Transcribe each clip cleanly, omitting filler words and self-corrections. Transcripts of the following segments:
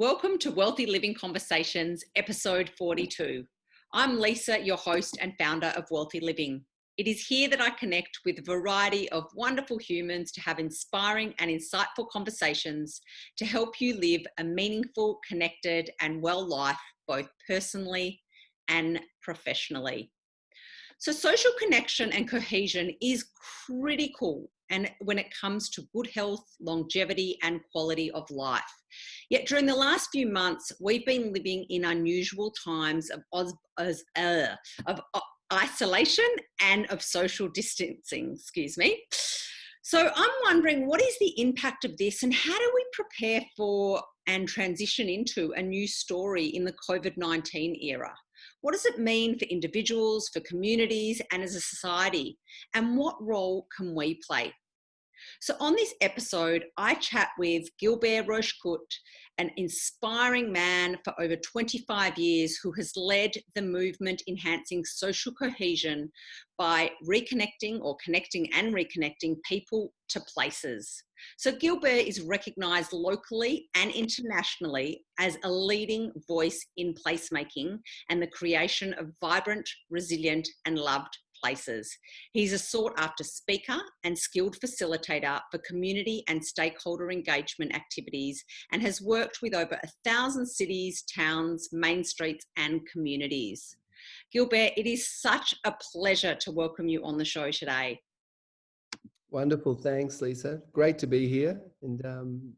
Welcome to Wellthy Living Conversations, episode 42. I'm Lisa, your host and founder of Wellthy Living. It is here that I connect with a variety of wonderful humans to have inspiring and insightful conversations to help you live a meaningful, connected and well life, both personally and professionally. So social connection and cohesion is critical and when it comes to good health, longevity and quality of life. Yet during the last few months, we've been living in unusual times of isolation and of social distancing, So I'm wondering, what is the impact of this and how do we prepare for and transition into a new story in the COVID-19 era? What does it mean for individuals, for communities, and as a society? And what role can we play? So on this episode, I chat with Gilbert Rochecouste, an inspiring man for over 25 years who has led the movement enhancing social cohesion by reconnecting or connecting and reconnecting people to places. So Gilbert is recognised locally and internationally as a leading voice in placemaking and the creation of vibrant, resilient and loved places. He's a sought-after speaker and skilled facilitator for community and stakeholder engagement activities and has worked with over 1,000 cities, towns, main streets and communities. Gilbert, it is such a pleasure to welcome you on the show today. Wonderful. Thanks, Lisa. Great to be here and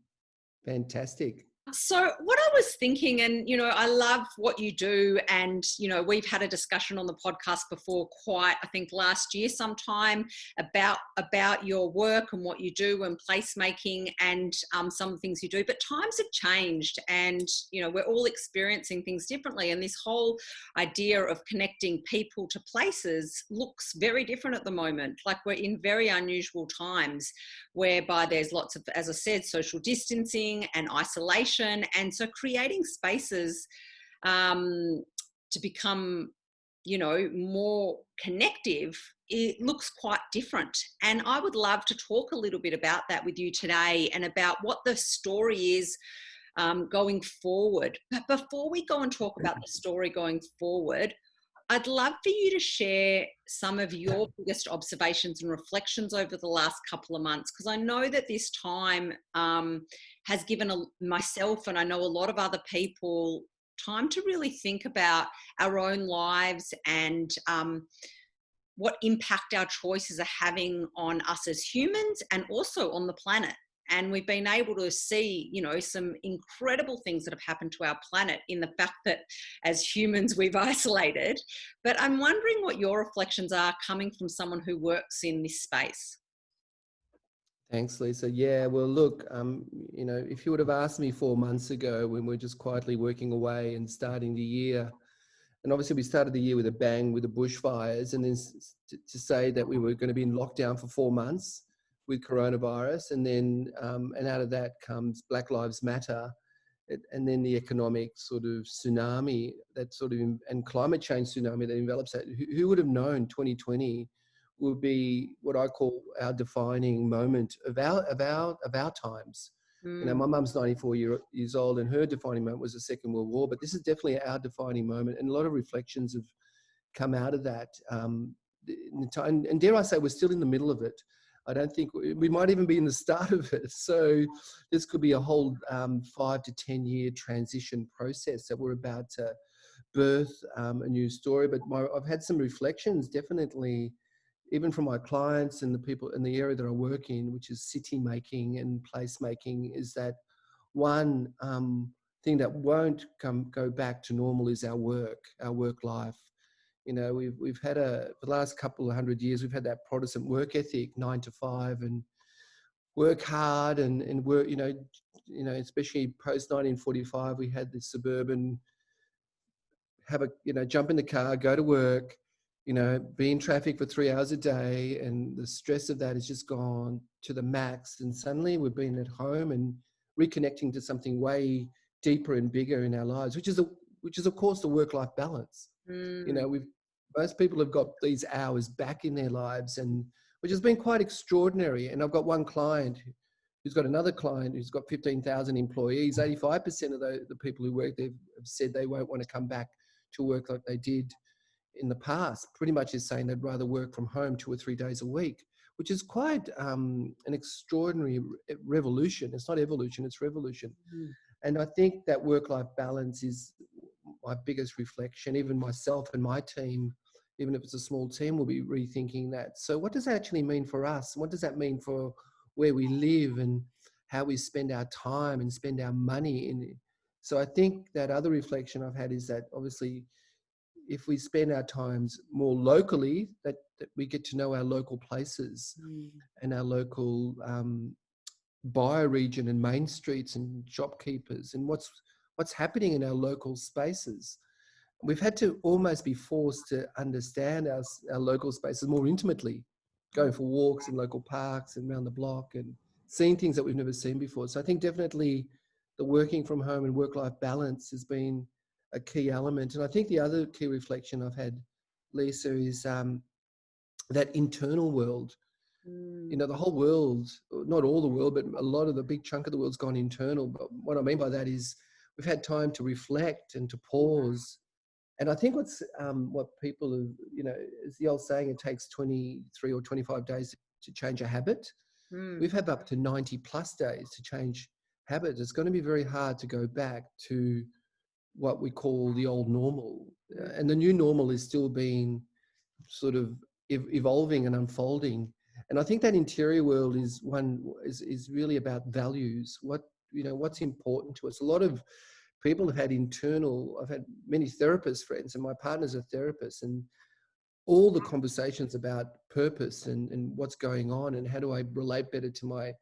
fantastic. So what I was thinking, and, I love what you do. And, we've had a discussion on the podcast before I think last year sometime about your work and what you do and placemaking and some of the things you do. But times have changed and, we're all experiencing things differently. And this whole idea of connecting people to places looks very different at the moment. Like we're in very unusual times whereby there's lots of, as I said, social distancing and isolation. And so creating spaces to become, more connective, it looks quite different. And I would love to talk a little bit about that with you today and about what the story is going forward. But before we go and talk about the story going forward, I'd love for you to share some of your biggest observations and reflections over the last couple of months, because I know that this time has given myself and I know a lot of other people time to really think about our own lives and what impact our choices are having on us as humans and also on the planet. And we've been able to see, some incredible things that have happened to our planet in the fact that as humans we've isolated. But I'm wondering what your reflections are coming from someone who works in this space. Thanks, Lisa. Yeah, well, look, if you would have asked me 4 months ago when we're just quietly working away and starting the year, and obviously we started the year with a bang with the bushfires, and then to say that we were going to be in lockdown for 4 months with coronavirus, and then and out of that comes Black Lives Matter, and then the economic sort of tsunami that and climate change tsunami that envelops that. Who would have known 2020 will be what I call our defining moment of our times. My mum's 94 years old, and her defining moment was the Second World War. But this is definitely our defining moment, and a lot of reflections have come out of that. And dare I say, we're still in the middle of it. I don't think we might even be in the start of it. So this could be a whole 5 to 10 year transition process that we're about to birth a new story. But I've had some reflections, definitely, even from my clients and the people in the area that I work in, which is city making and placemaking, is that one thing that won't go back to normal is our work life. We've had for the last couple of 100 years, we've had that Protestant work ethic, 9 to 5, and work hard and work, especially post 1945, we had this suburban, jump in the car, go to work, be in traffic for 3 hours a day. And the stress of that has just gone to the max. And suddenly we've been at home and reconnecting to something way deeper and bigger in our lives, which is of course the work-life balance. Most people have got these hours back in their lives, and which has been quite extraordinary. And I've got one client who's got another client who's got 15,000 employees. 85% of the people who work there have said they won't want to come back to work like they did in the past. Pretty much is saying they'd rather work from home 2 or 3 days a week, which is quite an extraordinary revolution. It's not evolution, it's revolution. Mm. And I think that work-life balance is my biggest reflection. Even myself and my team, even if it's a small team, will be rethinking that. So what does that actually mean for us? What does that mean for where we live and how we spend our time and spend our money in? So I think that other reflection I've had is that obviously if we spend our times more locally, that we get to know our local places and our local bioregion and main streets and shopkeepers and what's happening in our local spaces. We've had to almost be forced to understand our local spaces more intimately, going for walks in local parks and around the block and seeing things that we've never seen before. So I think definitely the working from home and work-life balance has been a key element. And I think the other key reflection I've had, Lisa, is that internal world. You know, the whole world, not all the world, but a lot of the big chunk of the world's gone internal. But what I mean by that is we've had time to reflect and to pause. And I think what people have, you know, is the old saying, it takes 23 or 25 days to change a habit. We've had up to 90 plus days to change habits. It's going to be very hard to go back to what we call the old normal. And the new normal is still being sort of evolving and unfolding. And I think that interior world is really about values. What's important to us. A lot of people have had I've had many therapist friends, and my partner's a therapist, and all the conversations about purpose and what's going on and how do I relate better to my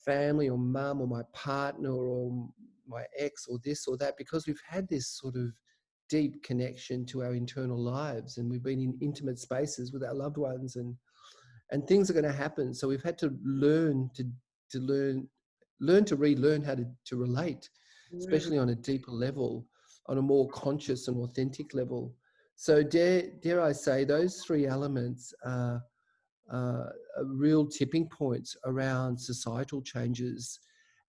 family or mum or my partner or my ex or this or that, because we've had this sort of deep connection to our internal lives and we've been in intimate spaces with our loved ones and things are going to happen. So we've had to learn to relearn how to relate, especially on a deeper level, on a more conscious and authentic level. So dare I say, those three elements are real tipping points around societal changes,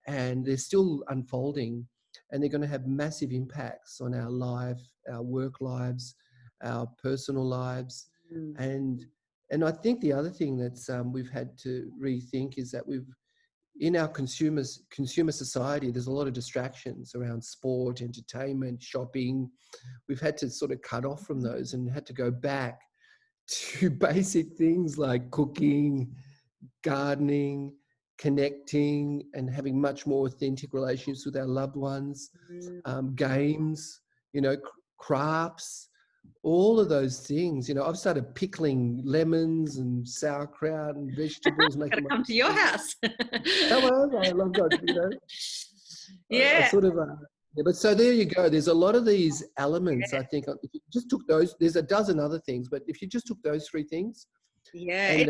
and they're still unfolding, and they're going to have massive impacts on our life, our work lives, our personal lives. And I think the other thing that we've had to rethink is that in our consumer society, there's a lot of distractions around sport, entertainment, shopping. We've had to sort of cut off from those and had to go back to basic things like cooking, gardening, connecting, and having much more authentic relationships with our loved ones, games, crafts, all of those things. I've started pickling lemons and sauerkraut and vegetables, Gotta making my come to your house. I love that, I Yeah. sort of, yeah, but so there you go. There's a lot of these elements. I think if you just took those, there's a dozen other things, but if you just took those three things, and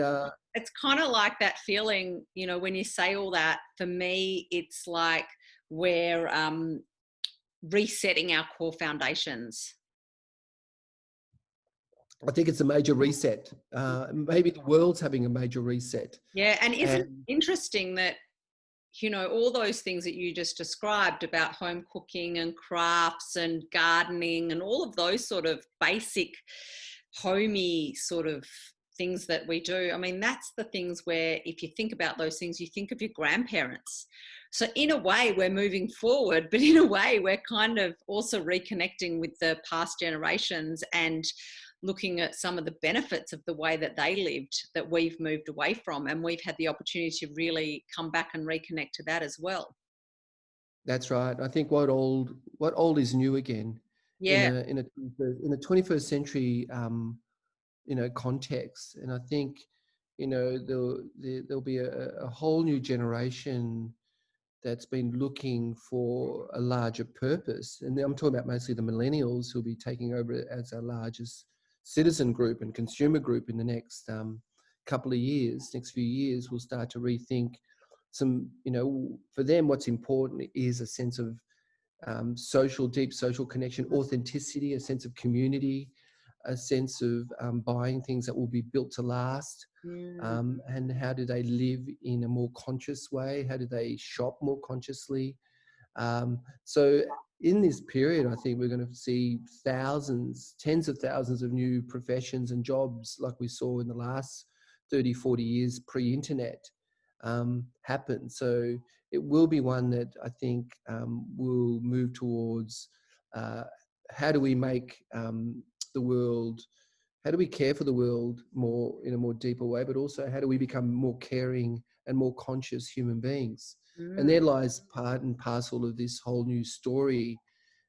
it's kind of like that feeling, when you say all that. For me, it's like we're resetting our core foundations. I think it's a major reset. Maybe the world's having a major reset. Yeah, and isn't it interesting that all those things that you just described about home cooking and crafts and gardening and all of those sort of basic homey sort of things that we do. I mean, that's the things where if you think about those things, you think of your grandparents. So in a way, we're moving forward, but in a way, we're kind of also reconnecting with the past generations and looking at some of the benefits of the way that they lived that we've moved away from, and we've had the opportunity to really come back and reconnect to that as well. That's right. I think what old is new again. Yeah. In a 21st century context. And I think there'll be a whole new generation that's been looking for a larger purpose. And I'm talking about mostly the millennials who'll be taking over as our largest citizen group and consumer group in the next couple of years, next few years. We'll start to rethink some, for them, what's important is a sense of deep social connection, authenticity, a sense of community, a sense of buying things that will be built to last. And how do they live in a more conscious way? How do they shop more consciously? So in this period, I think we're going to see thousands, tens of thousands of new professions and jobs like we saw in the last 30, 40 years pre-internet happen. So it will be one that I think will move towards how do we make the world, how do we care for the world more in a more deeper way, but also how do we become more caring and more conscious human beings? And there lies part and parcel of this whole new story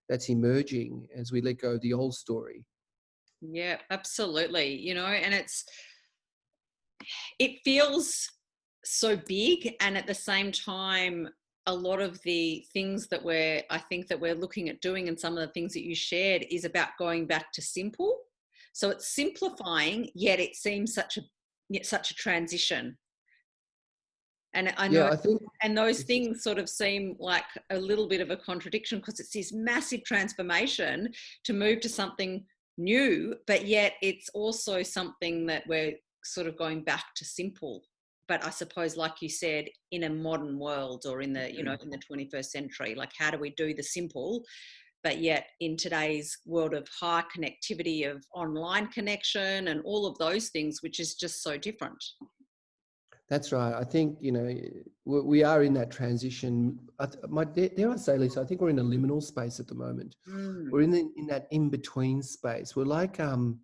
that's emerging as we let go of the old story. Yeah, absolutely. You know, and it feels so big, and at the same time, a lot of the things that I think that we're looking at doing, and some of the things that you shared, is about going back to simple. So it's simplifying, yet it seems such a transition. And I know, Yeah, I think and those things sort of seem like a little bit of a contradiction, because it's this massive transformation to move to something new, but yet it's also something that we're sort of going back to simple. But I suppose, like you said, in a modern world, or in the, you know, in the 21st century, like, how do we do the simple, but yet in today's world of high connectivity, of online connection and all of those things, which is just so different. that's right. I think, you know, we are in that transition. Dare I say, Lisa, I think we're in a liminal space at the moment. We're in that in-between space. We're like a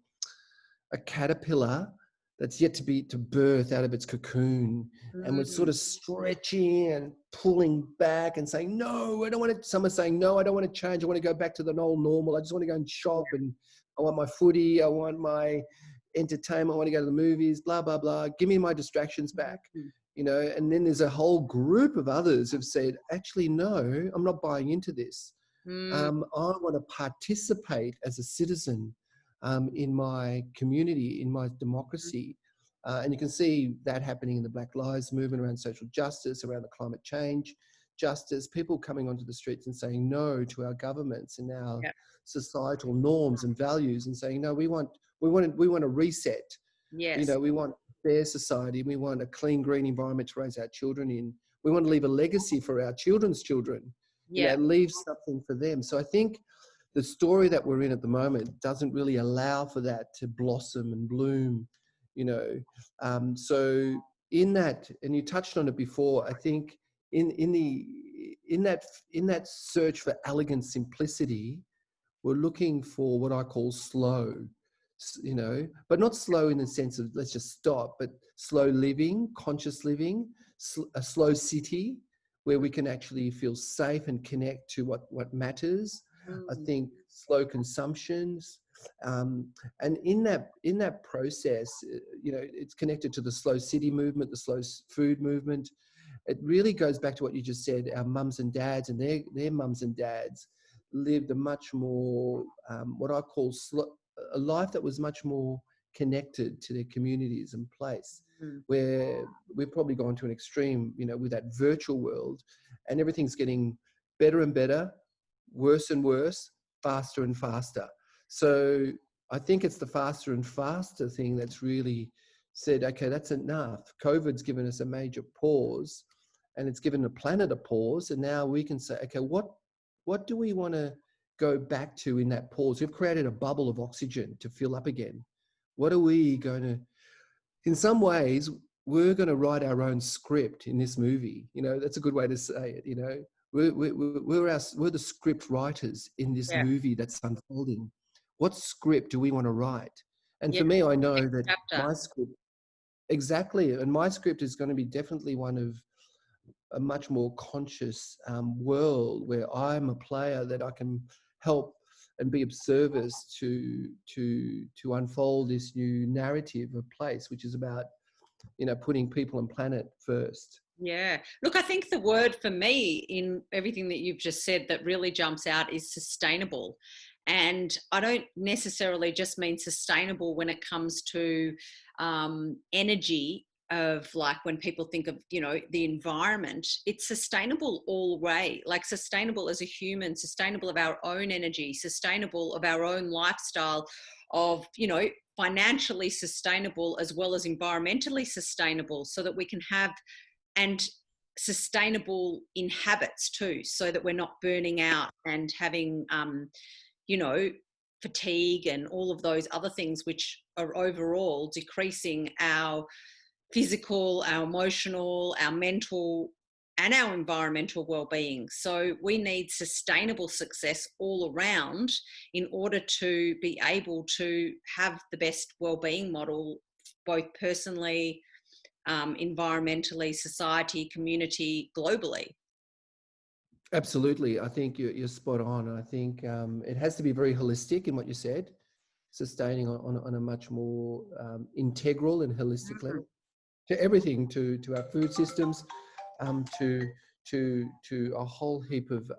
caterpillar that's yet to birth out of its cocoon, and we're sort of stretching and pulling back and saying, no, I don't want to. Some are saying, no, I don't want to change. I want to go back to the old normal. I just want to go and shop, and I want my footy. I want my entertainment. I want to go to the movies, blah, blah, blah. Give me my distractions back, you know. And then there's a whole group of others who've said, actually, no, I'm not buying into this. I want to participate as a citizen in my community, in my democracy. And you can see that happening in the Black Lives Movement, around social justice, around the climate change justice, people coming onto the streets and saying no to our governments and our societal norms and values, and saying, no, we want a reset. Yes. You know, we want a fair society. We want a clean, green environment to raise our children in. We want to leave a legacy for our children's children. You know, leave something for them. So I think the story that we're in at the moment doesn't really allow for that to blossom and bloom, you know. So in that, and you touched on it before, I think in that search for elegant simplicity, we're looking for what I call slow, you know, but not slow in the sense of let's just stop, but slow living, conscious living, a slow city where we can actually feel safe and connect to what matters. I think slow consumptions, and in that process, you know, it's connected to the slow city movement, the slow food movement. It really goes back to what you just said. Our mums and dads and their mums and dads lived a much more what I call a life that was much more connected to their communities and place. Where we've probably gone to an extreme, you know, with that virtual world, and everything's getting better and better, worse and worse, faster and faster. So I think it's the faster and faster thing that's really said, okay, that's enough. COVID's given us a major pause, and it's given the planet a pause. And now we can say, okay, what do we want to go back to in that pause? We've created a bubble of oxygen to fill up again. What are we going to, in some ways, we're going to write our own script in this movie. You know, that's a good way to say it. You know, we're the script writers in this movie that's unfolding. What script do we want to write? And for me, I know that my script, exactly, and my script is going to be definitely one of a much more conscious world where I'm a player that I can help and be of service to unfold this new narrative of place, which is about, you know, putting people and planet first. Yeah. Look, I think the word for me in everything that you've just said that really jumps out is sustainable. And I don't necessarily just mean sustainable when it comes to energy, of like when people think of, you know, the environment. It's sustainable all way, like sustainable as a human, sustainable of our own energy, sustainable of our own lifestyle, of, you know, financially sustainable as well as environmentally sustainable, so that we can have, and sustainable in habits too, so that we're not burning out and having, you know, fatigue and all of those other things which are overall decreasing our physical, our emotional, our mental, and our environmental well-being. So we need sustainable success all around in order to be able to have the best well-being model, both personally, environmentally, society, community, globally. Absolutely. I think you're spot on. I think it has to be very holistic in what you said, sustaining on a much more integral and holistic Mm. level to everything, to our food systems, to a whole heap of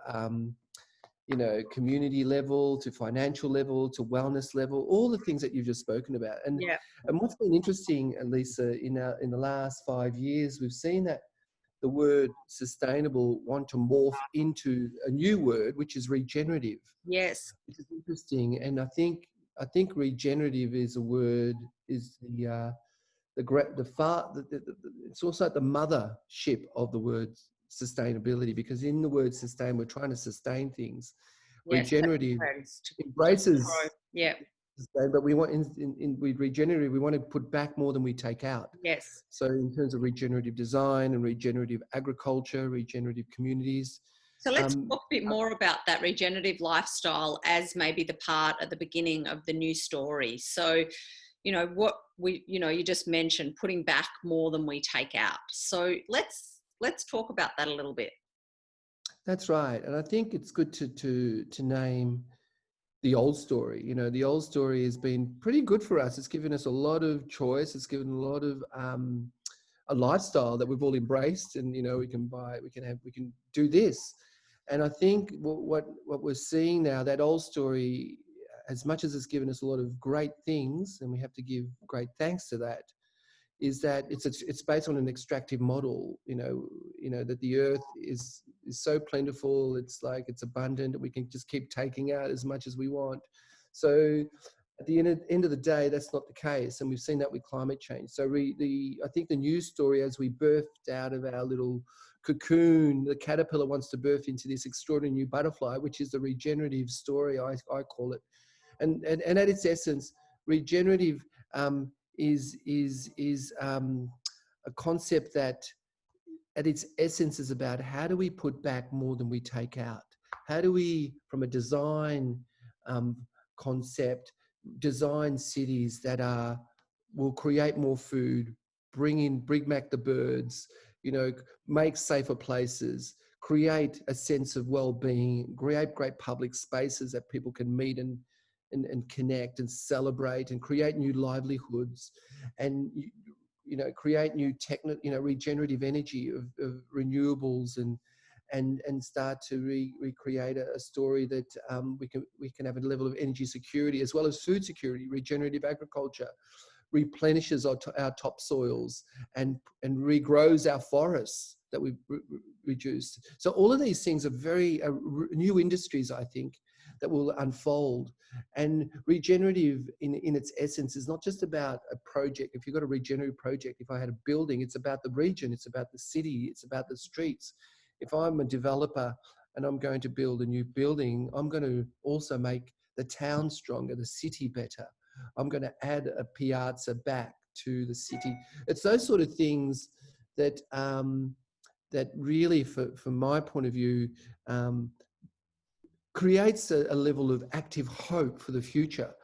you know, community level, to financial level, to wellness level, all the things that you've just spoken about. Yeah. And what's been interesting, Lisa, in the last 5 years, we've seen that the word sustainable want to morph into a new word, which is regenerative, Yes. which is interesting. And I think regenerative is a word, is it's also like the mothership of the word sustainability, because in the word sustain, we're trying to sustain things. Yes. Regenerative To grow. embraces Yeah. sustain, but we want with regenerative, we want to put back more than we take out. Yes. So in terms of regenerative design and regenerative agriculture, regenerative communities. So let's talk a bit more about that regenerative lifestyle as maybe the part at the beginning of the new story. So, you know, what we, you know, you just mentioned putting back more than we take out. So let's talk about that a little bit. That's right. And I think it's good to name the old story. You know, the old story has been pretty good for us. It's given us a lot of choice. It's given a lot of a lifestyle that we've all embraced, and you know, we can do this. And I think what we're seeing now, that old story, as much as it's given us a lot of great things, and we have to give great thanks to that, is that it's based on an extractive model. You know that the earth is so plentiful. It's like it's abundant, and we can just keep taking out as much as we want. So at the end of the day, that's not the case, and we've seen that with climate change. So I think the news story, as we birthed out of our little cocoon, the caterpillar wants to birth into this extraordinary new butterfly, which is the regenerative story, I call it. And at its essence, regenerative is a concept that at its essence is about how do we put back more than we take out? How do we, from a design concept, design cities that will create more food, bring back the birds, you know, make safer places, create a sense of well-being, create great public spaces that people can meet and connect and celebrate, and create new livelihoods, and you know, create new regenerative energy of renewables, and start to recreate a story that we can have a level of energy security as well as food security. Regenerative agriculture replenishes our topsoils and regrows our forests that we've reduced. So all of these things are very new industries, I think, that will unfold. And regenerative in its essence is not just about a project. If you've got a regenerative project, if I had a building, it's about the region, it's about the city, it's about the streets. If I'm a developer and I'm going to build a new building, I'm going to also make the town stronger, the city better. I'm going to add a piazza back to the city. It's those sort of things that that really, from my point of view, creates a level of active hope for the future,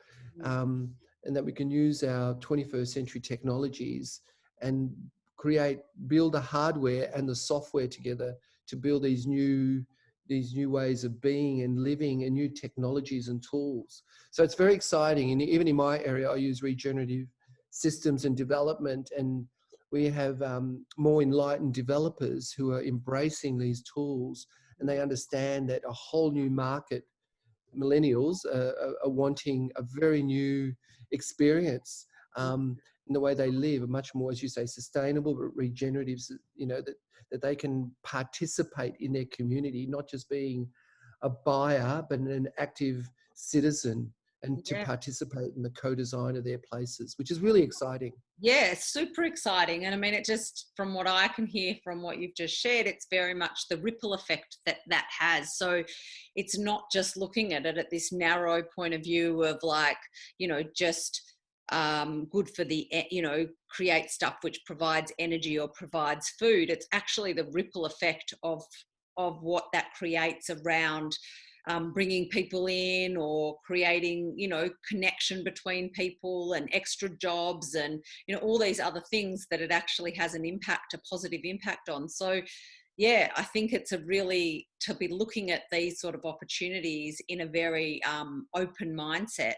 and that we can use our 21st century technologies and build the hardware and the software together to build these new ways of being and living, and new technologies and tools. So it's very exciting. And even in my area, I use regenerative systems and development, and we have more enlightened developers who are embracing these tools, and they understand that a whole new market, millennials, are wanting a very new experience in the way they live, a much more, as you say, sustainable, but regenerative, you know, that they can participate in their community, not just being a buyer, but an active citizen. and to Yeah. participate in the co-design of their places, which is really exciting. Yeah, super exciting. And I mean, it just, from what I can hear from what you've just shared, it's very much the ripple effect that that has. So it's not just looking at it at this narrow point of view of like, just good for the, create stuff which provides energy or provides food. It's actually the ripple effect of what that creates around bringing people in or creating, connection between people and extra jobs and, all these other things that it actually has an impact, a positive impact on. So, yeah, I think it's a really, to be looking at these sort of opportunities in a very open mindset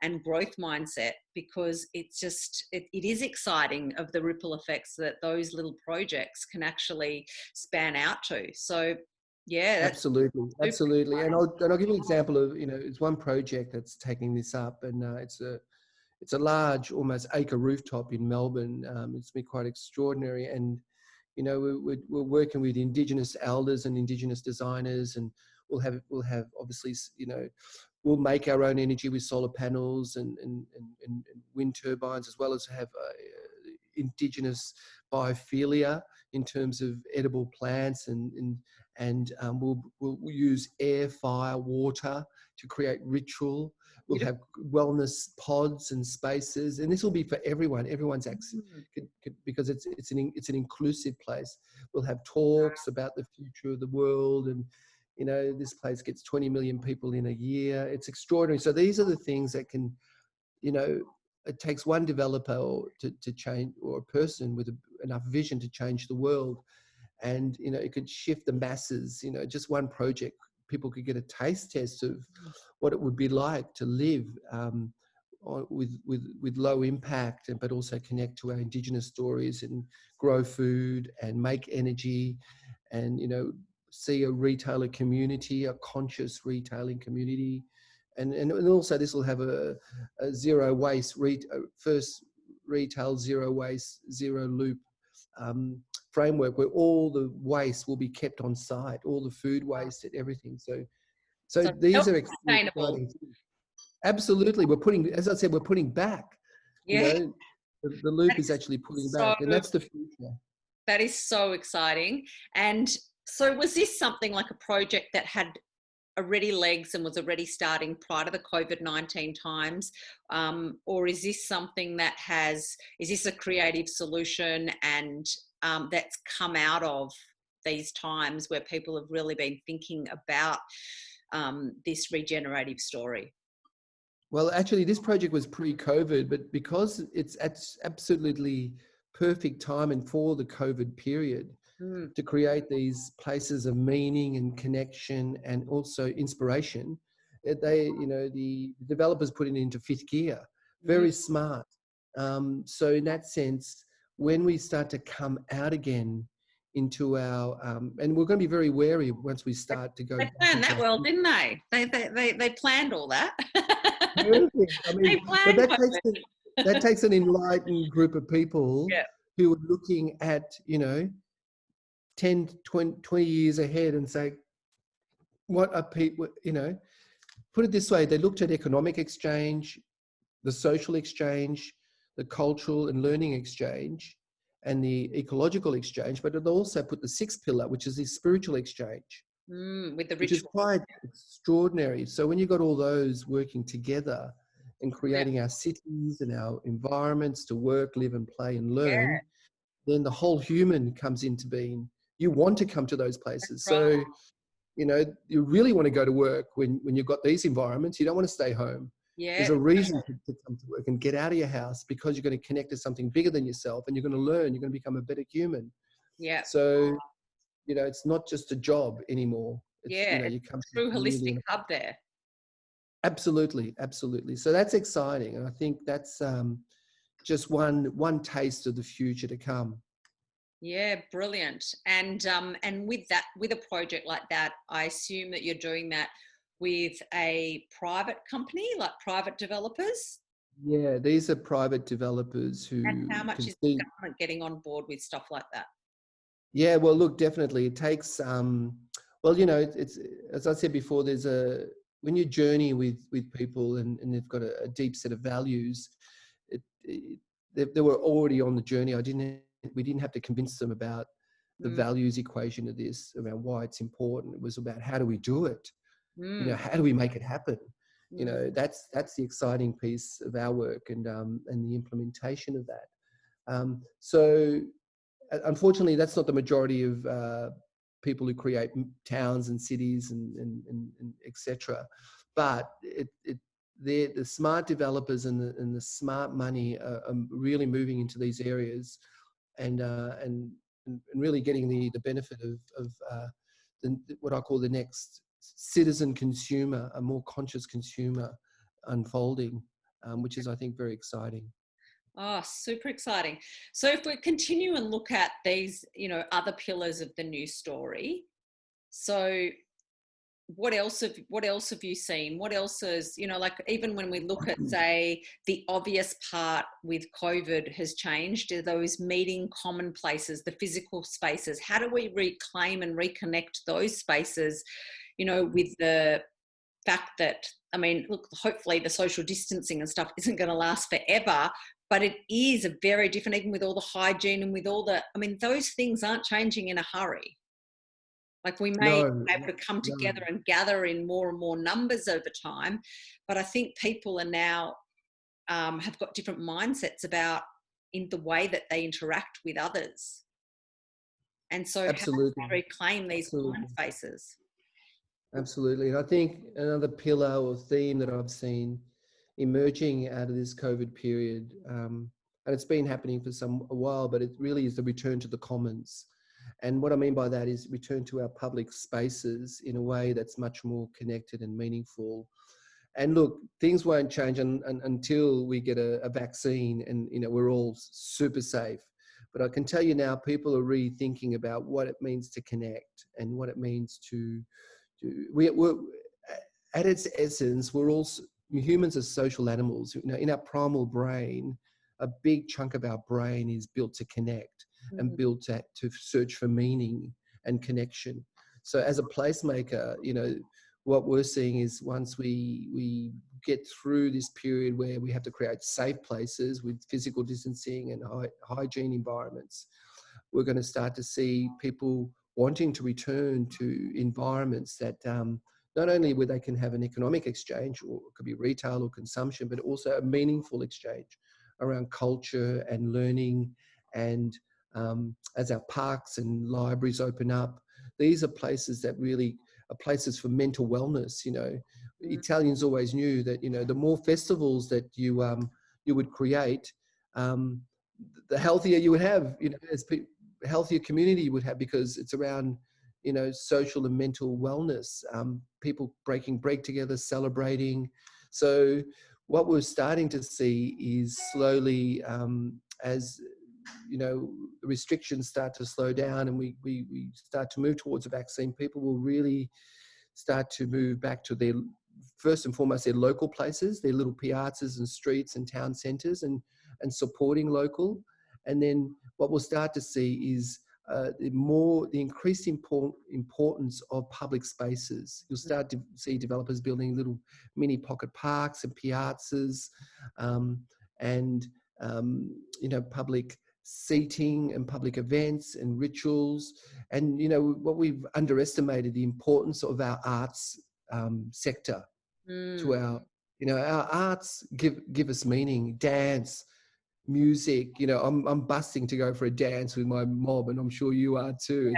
and growth mindset, because it's just, it is exciting of the ripple effects that those little projects can actually span out to. So, yeah, that's Absolutely, super absolutely. And exciting. I'll give you an example of, it's one project that's taking this up, and it's a large, almost acre rooftop in Melbourne. It's been quite extraordinary, and we're working with Indigenous elders and Indigenous designers, and we'll have obviously, we'll make our own energy with solar panels and wind turbines, as well as have Indigenous biophilia in terms of edible plants, and we'll use air, fire, water to create ritual. We'll Beautiful. have wellness pods and spaces, and this will be for everyone. Everyone's access, because it's an inclusive place. We'll have talks about the future of the world, and this place gets 20 million people in a year. It's extraordinary. So these are the things that can, it takes one developer to change, or a person with enough vision to change the world. And, it could shift the masses, just one project. People could get a taste test of what it would be like to live with low impact, but also connect to our Indigenous stories and grow food and make energy, and, see a retailer community, a conscious retailing community. And also this will have a zero waste, first retail zero waste, zero loop framework, where all the waste will be kept on site, all the food waste and everything. So So these are sustainable. exciting things. Absolutely. As I said, we're putting back, Yeah, the loop that is is actually putting so, back, and that's the future. that is so exciting. And so was this something like a project that had already legs and was already starting prior to the COVID-19 times? Or is this something that is this a creative solution and that's come out of these times where people have really been thinking about this regenerative story? Well, actually, this project was pre-COVID, but because it's absolutely perfect timing for the COVID period Mm, to create these places of meaning and connection and also inspiration, the developers put it into fifth gear. mm, Very smart. So in that sense, when we start to come out again into our, and we're going to be very wary once we start to go they back planned into that our. well, didn't they? They planned all that. Perfect. I They mean, but planned COVID. that takes an enlightened group of people Yeah. who are looking at, 10, 20 years ahead and say, what are people, put it this way, they looked at economic exchange, the social exchange, the cultural and learning exchange, and the ecological exchange, but it also put the sixth pillar, which is the spiritual exchange, With the which is ritual. quite extraordinary. So when you've got all those working together and Brilliant. creating our cities and our environments to work, live and play and Yeah, learn, then the whole human comes into being. You want to come to those places. right. So, you really want to go to work when you've got these environments. You don't want to stay home. There's Yeah, a reason to come to work and get out of your house, because you're going to connect to something bigger than yourself, and you're going to learn, you're going to become a better human. yeah, So, it's not just a job anymore. It's, yeah. It's you come to a true a community. holistic hub there. Absolutely, absolutely. So that's exciting. And I think that's just one taste of the future to come. Yeah, brilliant. And with that, with a project like that, I assume that you're doing that with a private company, like private developers. Yeah, these are private developers And who how much can is the see. government getting on board with stuff like that? Yeah, well, look, definitely it takes. Well, it's as I said before. when you journey with people and they've got a deep set of values, they were already on the journey. We didn't have to convince them about the Mm, values equation of this, around why it's important. It was about, how do we do it? mm, How do we make it happen? mm. That's the exciting piece of our work, and the implementation of that. So unfortunately, that's not the majority of people who create towns and cities and etc. But the smart developers and the smart money are really moving into these areas, and really getting the benefit of what I call the next citizen consumer, a more conscious consumer unfolding, which is, I think, very exciting. Oh, super exciting. So if we continue and look at these, other pillars of the new story, so what else have you seen? What else is, like, even when we look at, say, the obvious part with COVID has changed, are those meeting common places, the physical spaces. How do we reclaim and reconnect those spaces, with the fact that, I mean, look, hopefully the social distancing and stuff isn't going to last forever, but it is a very different, even with all the hygiene and with all the, I mean, those things aren't changing in a hurry. Like, we may No, be able to come no. together and gather in more and more numbers over time, but I think people are now, have got different mindsets about in the way that they interact with others. And so how do Absolutely. we reclaim these common Absolutely. spaces? Absolutely. And I think another pillar or theme that I've seen emerging out of this COVID period, and it's been happening for a while, but it really is the return to the commons. And what I mean by that is return to our public spaces in a way that's much more connected and meaningful. And look, things won't change until we get a vaccine and we're all super safe. But I can tell you now, people are rethinking about what it means to connect and what it means to we're at its essence, humans are social animals. In our primal brain, a big chunk of our brain is built to connect and Mm, built to search for meaning and connection. So as a placemaker, what we're seeing is, once we get through this period where we have to create safe places with physical distancing and hygiene environments, we're going to start to see people wanting to return to environments that not only where they can have an economic exchange, or it could be retail or consumption, but also a meaningful exchange around culture and learning. And as our parks and libraries open up, these are places that really are places for mental wellness. mm, Italians always knew that the more festivals that you would create, the healthier you would have. Healthier community you would have, because it's around social and mental wellness, people breaking bread together, celebrating. So what we're starting to see is slowly, as restrictions start to slow down and we start to move towards a vaccine, people will really start to move back to their, first and foremost, their local places, their little piazzas and streets and town centres, and supporting local. And then what we'll start to see is the increased importance of public spaces. You'll start to see developers building little mini pocket parks and piazzas, and public seating and public events and rituals. And what we've underestimated, the importance of our arts sector to mm. our arts give us meaning. Dance, music, I'm busting to go for a dance with my mob, and I'm sure you are too.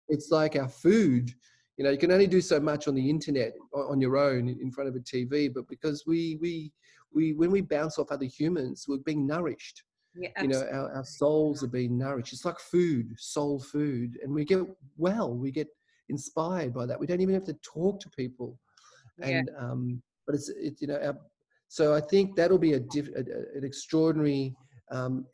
It's like our food. You can only do so much on the internet on your own in front of a TV, but because we when we bounce off other humans, we're being nourished. Yeah, absolutely. Our souls are being nourished. It's like food, soul food, and we get inspired by that. We don't even have to talk to people. Yeah. And but so I think that'll be an extraordinary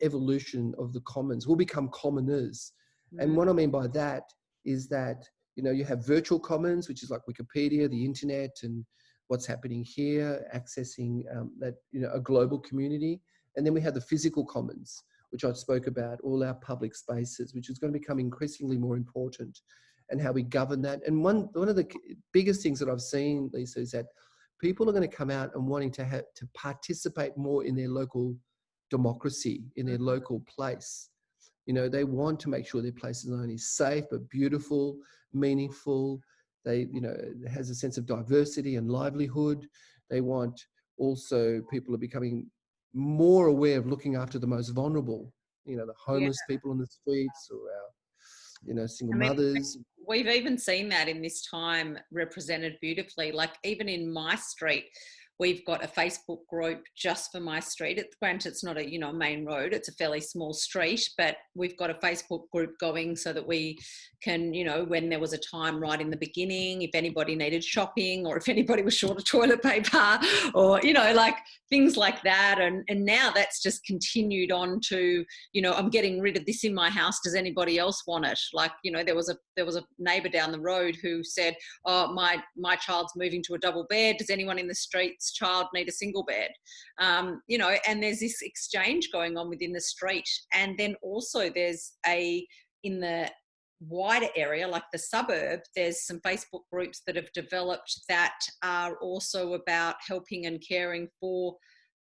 evolution of the commons. We'll become commoners. And Mm, what I mean by that is that you have virtual commons, which is like Wikipedia, the internet, and what's happening here, accessing that a global community. And then we have the physical commons, which I spoke about, all our public spaces, which is going to become increasingly more important. and how we govern that. And one of the biggest things that I've seen, Lisa, is that people are going to come out and wanting to participate more in their local democracy, in their local place. They want to make sure their place not only safe, but beautiful, meaningful. They, it has a sense of diversity and livelihood. They want also, people are becoming more aware of looking after the most vulnerable, the Yeah. homeless people on the streets, or our, single I mean, mothers. we've even seen that in this time represented beautifully. Like even in my street, we've got a Facebook group just for my street. Granted, it's not a main road; it's a fairly small street, but we've got a Facebook group going so that we can, when there was a time right in the beginning, if anybody needed shopping or if anybody was short of toilet paper, or like things like that. And now that's just continued on to, I'm getting rid of this in my house. Does anybody else want it? Like, there was a neighbour down the road who said, oh, my child's moving to a double bed. Does anyone in the street's child need a single bed? And there's this exchange going on within the street. And then also there's in the wider area, like the suburb, there's some Facebook groups that have developed that are also about helping and caring for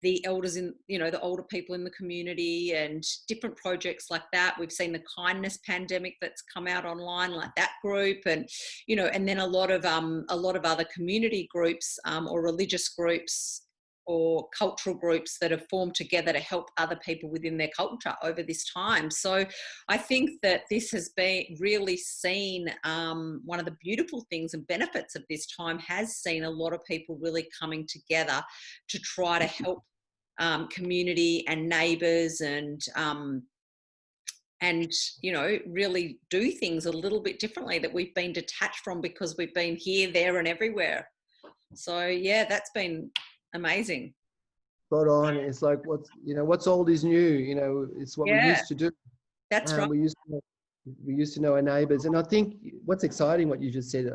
the elders in, the older people in the community, and different projects like that. We've seen the kindness pandemic that's come out online, like that group, and and then a lot of other community groups or religious groups or cultural groups that have formed together to help other people within their culture over this time. So I think that this has been really seen, one of the beautiful things and benefits of this time has seen a lot of people really coming together to try to help community and neighbours, and really do things a little bit differently that we've been detached from because we've been here, there and everywhere. So yeah, that's been amazing. Spot on. It's like what's old is new. It's what we Yeah, used to do. that's right. We used to know our neighbours. And I think what's exciting, what you just said,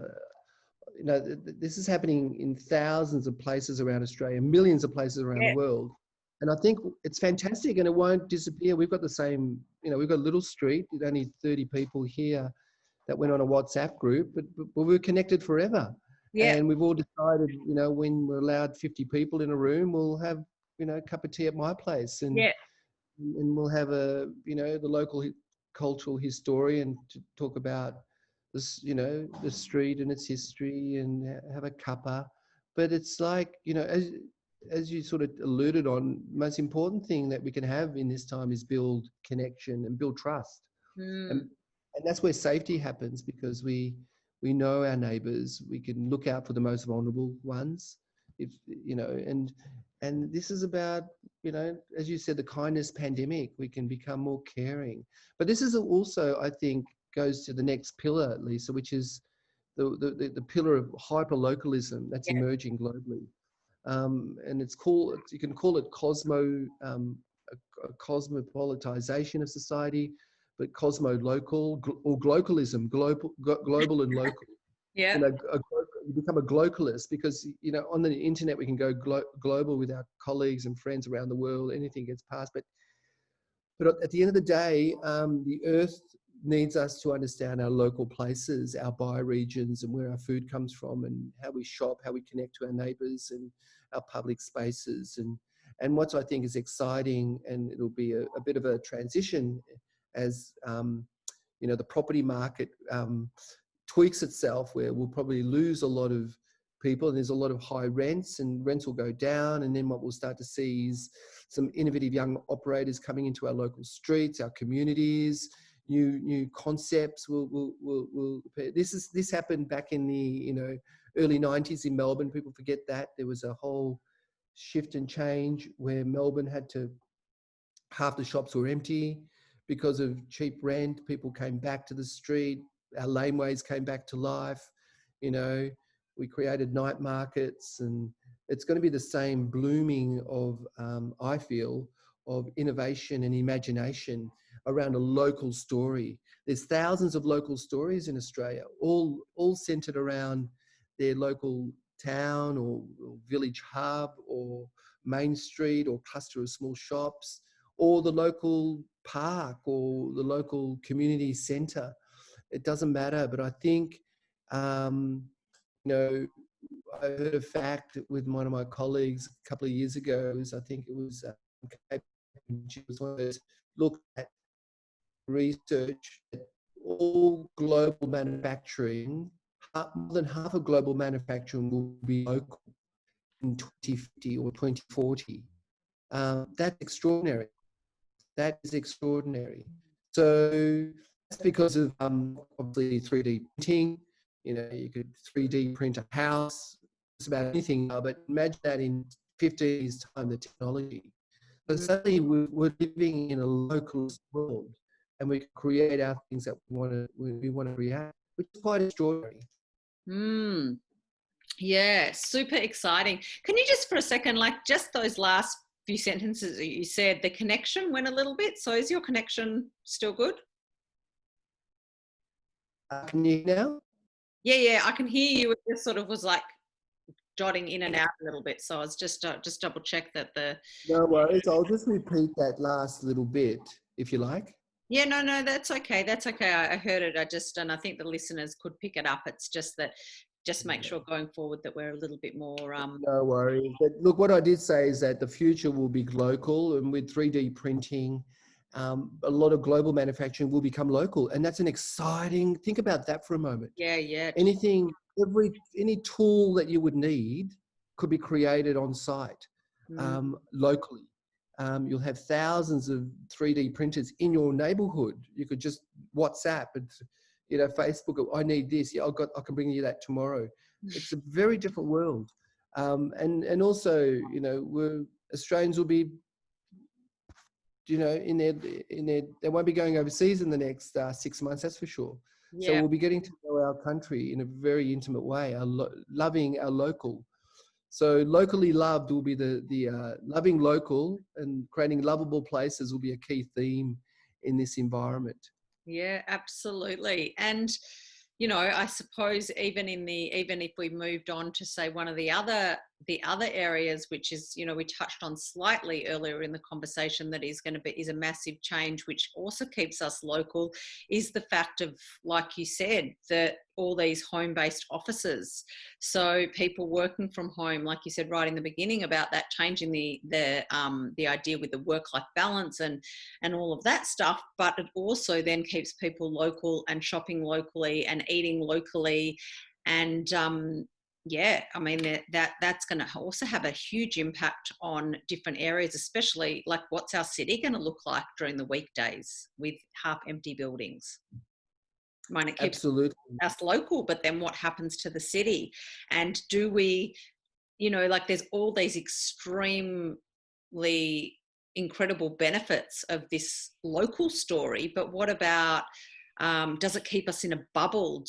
this is happening in thousands of places around Australia, millions of places around the world. And I think it's fantastic, and it won't disappear. We've got the same, we've got a little street with only 30 people here that went on a WhatsApp group, but we're connected forever. Yeah. And we've all decided, when we're allowed 50 people in a room, we'll have, a cup of tea at my place, and we'll have the local cultural historian to talk about this, the street and its history, and have a cuppa. But it's like, as you sort of alluded on, most important thing that we can have in this time is build connection and build trust. And that's where safety happens, because we know our neighbours. We can look out for the most vulnerable ones, and this is about, as you said, the kindness pandemic. We can become more caring. But this is also, I think, goes to the next pillar, Lisa, which is the pillar of hyperlocalism that's emerging globally. And you can call it cosmopolitization of society, but cosmo-local or globalism, global and local. Yeah. You become a globalist because, on the internet, we can go global with our colleagues and friends around the world. Anything gets passed. But at the end of the day, the earth needs us to understand our local places, our bioregions, and where our food comes from, and how we shop, how we connect to our neighbours and our public spaces. And what I think is exciting, and it'll be a bit of a transition as, the property market tweaks itself, where we'll probably lose a lot of people, and there's a lot of high rents, and rents will go down. And then what we'll start to see is some innovative young operators coming into our local streets, our communities, new concepts. This happened back in the early 90s in Melbourne. People forget that there was a whole shift and change where Melbourne half the shops were empty because of cheap rent. People came back to the street. Our laneways came back to life. We created night markets, and it's going to be the same blooming of, I feel, of innovation and imagination around a local story. There's thousands of local stories in Australia, all centered around their local town or village hub or main street or cluster of small shops, or the local park or the local community centre. it doesn't matter. But I think, you know, I heard a fact with one of my colleagues a couple of years ago. I think it was she was one of those looked at research that all global manufacturing, more than half of global manufacturing will be local in 2050 or 2040. That's extraordinary. That is extraordinary. So that's because of obviously 3D printing. You know, you could 3D print a house, just about anything now, but imagine that in 15 years' time, the technology. So suddenly we're living in a localist world, and we can create our things that we want to create, which is quite extraordinary. Mm. Yeah, super exciting. Can you just for a second, like just those last few sentences that you said, the connection went a little bit. So is your connection still good? Can you hear now? Yeah, I can hear you. It just sort of was like jotting in and out a little bit. So I was just double check that the. No worries. I'll just repeat that last little bit, if you like. Yeah, no, that's okay. That's okay. I heard it. And I think the listeners could pick it up. It's just that, just make sure going forward that we're a little bit more. No worries. But look, what I did say is that the future will be local, and with 3D printing, a lot of global manufacturing will become local, and that's an exciting. Think about that for a moment. Yeah. Any tool that you would need could be created on site, locally. You'll have thousands of 3D printers in your neighborhood. You could just WhatsApp and, you know, Facebook. I need this. Yeah, I can bring you that tomorrow. It's a very different world, and also, you know, Australians will be, you know, they won't be going overseas in the next 6 months. That's for sure. Yeah. So we'll be getting to know our country in a very intimate way. Loving our local. So locally loved will be the loving local, and creating lovable places will be a key theme in this environment. Yeah, absolutely. And, you know, I suppose even if we moved on to say one of the other areas, which is, you know, we touched on slightly earlier in the conversation, that is a massive change, which also keeps us local, is the fact of, like you said, that all these home-based offices. So people working from home, like you said right in the beginning about that, changing the idea with the work-life balance and all of that stuff. But it also then keeps people local and shopping locally and eating locally. And yeah, I mean, that's going to also have a huge impact on different areas, especially like what's our city going to look like during the weekdays with half empty buildings. I mean, it keeps us local, but then what happens to the city? And do we, you know, like there's all these extremely incredible benefits of this local story, but what about, does it keep us in a bubble?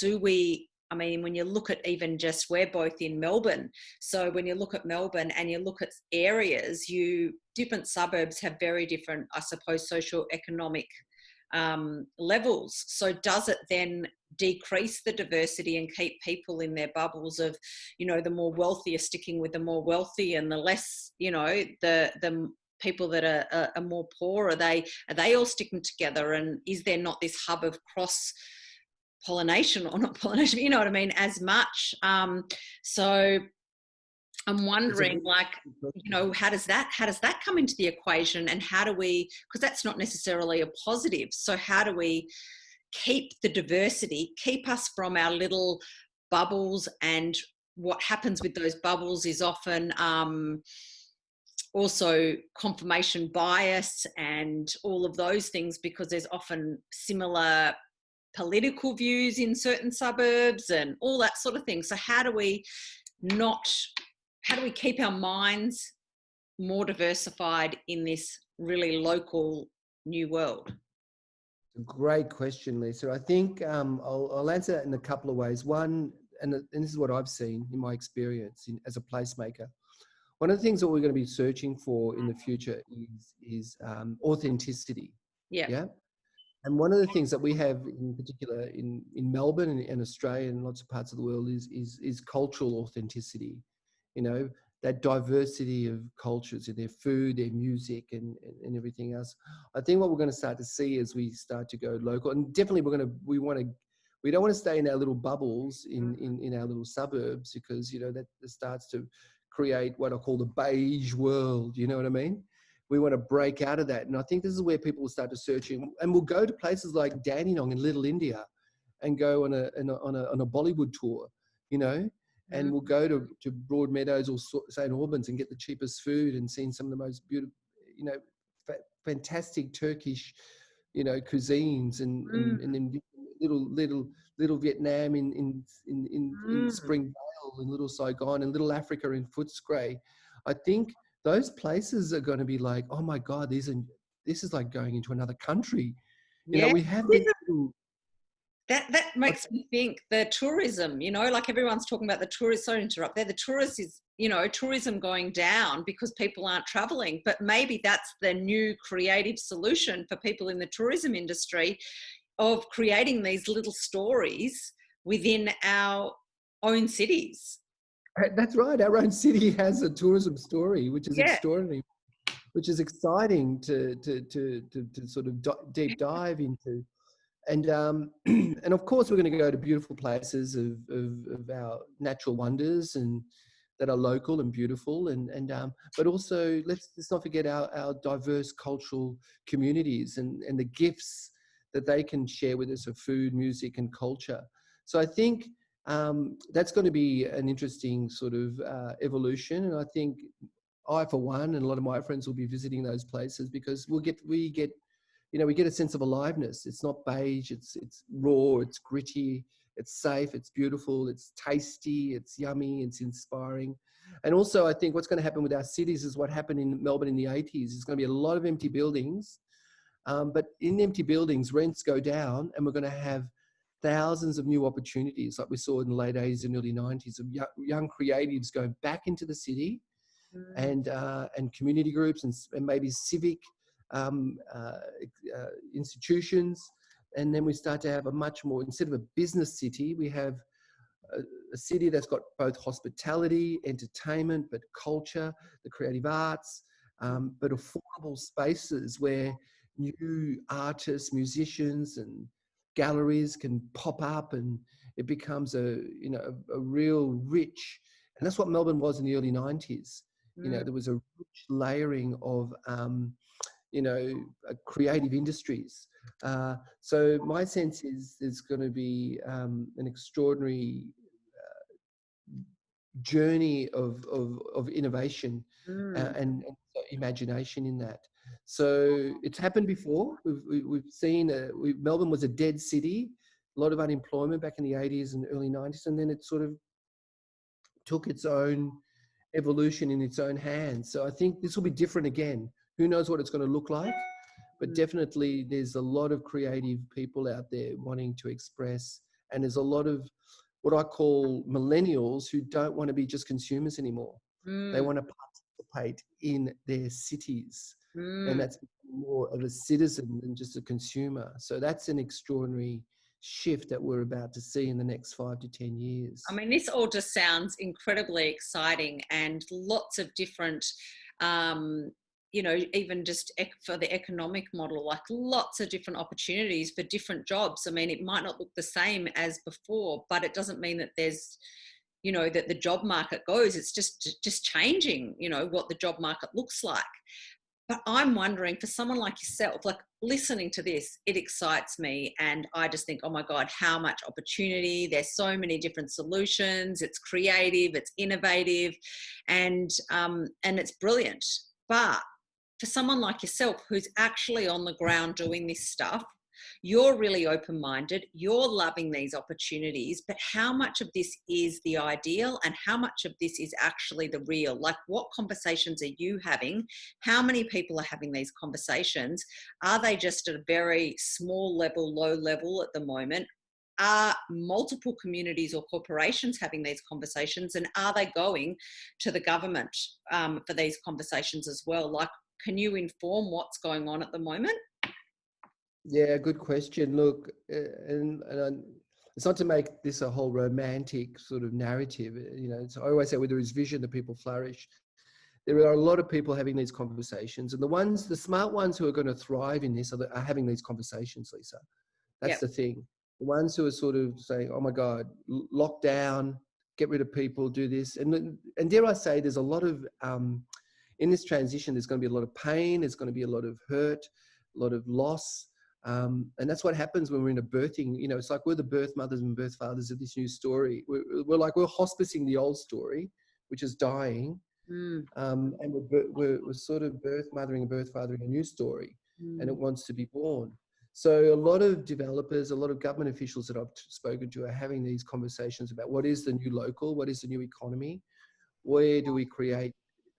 I mean, when you look at even just, we're both in Melbourne. So when you look at Melbourne and you look at areas, different suburbs have very different, I suppose, socio-economic levels. So does it then decrease the diversity and keep people in their bubbles of, you know, the more wealthy are sticking with the more wealthy, and the less, you know, the people that are more poor, are they all sticking together? And is there not this hub of cross pollination, or not pollination, you know what I mean, as much? So I'm wondering, like, you know, how does that come into the equation, and how do we, because that's not necessarily a positive. So how do we keep the diversity, keep us from our little bubbles? And what happens with those bubbles is often also confirmation bias and all of those things, because there's often similar political views in certain suburbs and all that sort of thing. So how do we keep our minds more diversified in this really local new world? Great question, Lisa. I think I'll answer that in a couple of ways. One, and this is what I've seen in my experience as a placemaker. One of the things that we're going to be searching for in the future is authenticity. Yeah. And one of the things that we have in particular in Melbourne and Australia and lots of parts of the world is cultural authenticity. You know, that diversity of cultures in their food, their music, and everything else. I think what we're going to start to see as we start to go local, and definitely we want We don't want to stay in our little bubbles in our little suburbs, because, you know, that starts to create what I call the beige world. You know what I mean? We want to break out of that. And I think this is where people will start to searching, and we'll go to places like Dandenong in Little India and go on a Bollywood tour, you know, and we'll go to Broadmeadows or St. Albans and get the cheapest food and seen some of the most beautiful, you know, fantastic Turkish, you know, cuisines, and then little Vietnam in Springvale, and little Saigon, and little Africa in Footscray. I think those places are going to be like, oh my God, this is like going into another country. You know, we have this little, that makes me think the tourism, you know, like everyone's talking about the tourist, sorry to interrupt there, the tourist is, you know, tourism going down because people aren't traveling, but maybe that's the new creative solution for people in the tourism industry, of creating these little stories within our own cities. That's right. Our own city has a tourism story, which is Yeah. extraordinary, which is exciting to sort of deep dive into. And and of course, we're going to go to beautiful places of our natural wonders, and that are local and beautiful, and but also let's not forget our diverse cultural communities, and the gifts that they can share with us of food, music, and culture. So I think that's going to be an interesting sort of evolution. And I think I, for one, and a lot of my friends will be visiting those places, because we get you know, we get a sense of aliveness. It's not beige, it's raw, it's gritty, it's safe, it's beautiful, it's tasty, it's yummy, it's inspiring. And also, I think what's going to happen with our cities is what happened in Melbourne in the 80s. There's going to be a lot of empty buildings, but in empty buildings, rents go down, and we're going to have thousands of new opportunities, like we saw in the late 80s and early 90s, of young creatives going back into the city, and community groups, and maybe civic institutions. And then we start to have a much more, instead of a business city, we have a city that's got both hospitality, entertainment, but culture, the creative arts, but affordable spaces where new artists, musicians, and galleries can pop up, and it becomes a real rich. And that's what Melbourne was in the early 90s. You know, there was a rich layering of creative industries. So my sense is there's going to be an extraordinary journey of innovation and imagination in that. So it's happened before. We've seen Melbourne was a dead city, a lot of unemployment back in the 80s and early 90s, and then it sort of took its own evolution in its own hands. So I think this will be different again. Who knows what it's going to look like? But definitely there's a lot of creative people out there wanting to express. And there's a lot of what I call millennials who don't want to be just consumers anymore. They want to participate in their cities. And that's more of a citizen than just a consumer. So that's an extraordinary shift that we're about to see in the next 5 to 10 years. I mean, this all just sounds incredibly exciting, and lots of different, you know, even just for the economic model, like lots of different opportunities for different jobs. I mean, it might not look the same as before, but it doesn't mean that there's, you know, that the job market goes. It's just changing, you know, what the job market looks like. But I'm wondering, for someone like yourself, like listening to this, it excites me. And I just think, oh my God, how much opportunity. There's so many different solutions. It's creative, it's innovative, and it's brilliant. But for someone like yourself, who's actually on the ground doing this stuff, you're really open-minded, you're loving these opportunities, but how much of this is the ideal and how much of this is actually the real? Like, what conversations are you having? How many people are having these conversations? Are they just at a very small level, low level at the moment? Are multiple communities or corporations having these conversations, and are they going to the government for these conversations as well? Like, can you inform what's going on at the moment? Yeah, good question. Look, and it's not to make this a whole romantic sort of narrative. You know, I always say where there is vision, the people flourish. There are a lot of people having these conversations, and the smart ones who are going to thrive in this are having these conversations, Lisa. That's the thing. the ones who are sort of saying, oh my God, lock down, get rid of people, do this. And dare I say, there's a lot of, in this transition, there's going to be a lot of pain, there's going to be a lot of hurt, a lot of loss. And that's what happens when we're in a birthing, you know, it's like we're the birth mothers and birth fathers of this new story. We're hospicing the old story, which is dying. And we're sort of birth mothering and birth fathering a new story, and it wants to be born. So a lot of developers, a lot of government officials that I've spoken to are having these conversations about what is the new local, what is the new economy, where do we create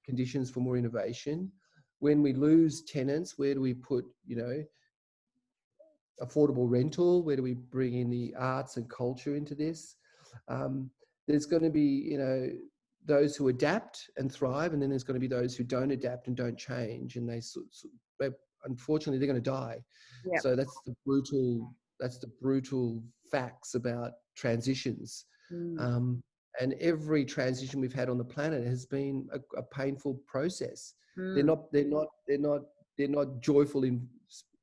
conditions for more innovation? When we lose tenants, where do we put, you know, affordable rental? Where do we bring in the arts and culture into this? There's going to be, you know, those who adapt and thrive, and then there's going to be those who don't adapt and don't change, and unfortunately they're going to die. Yep. So that's the brutal facts about transitions. And every transition we've had on the planet has been a painful process. They're not joyful in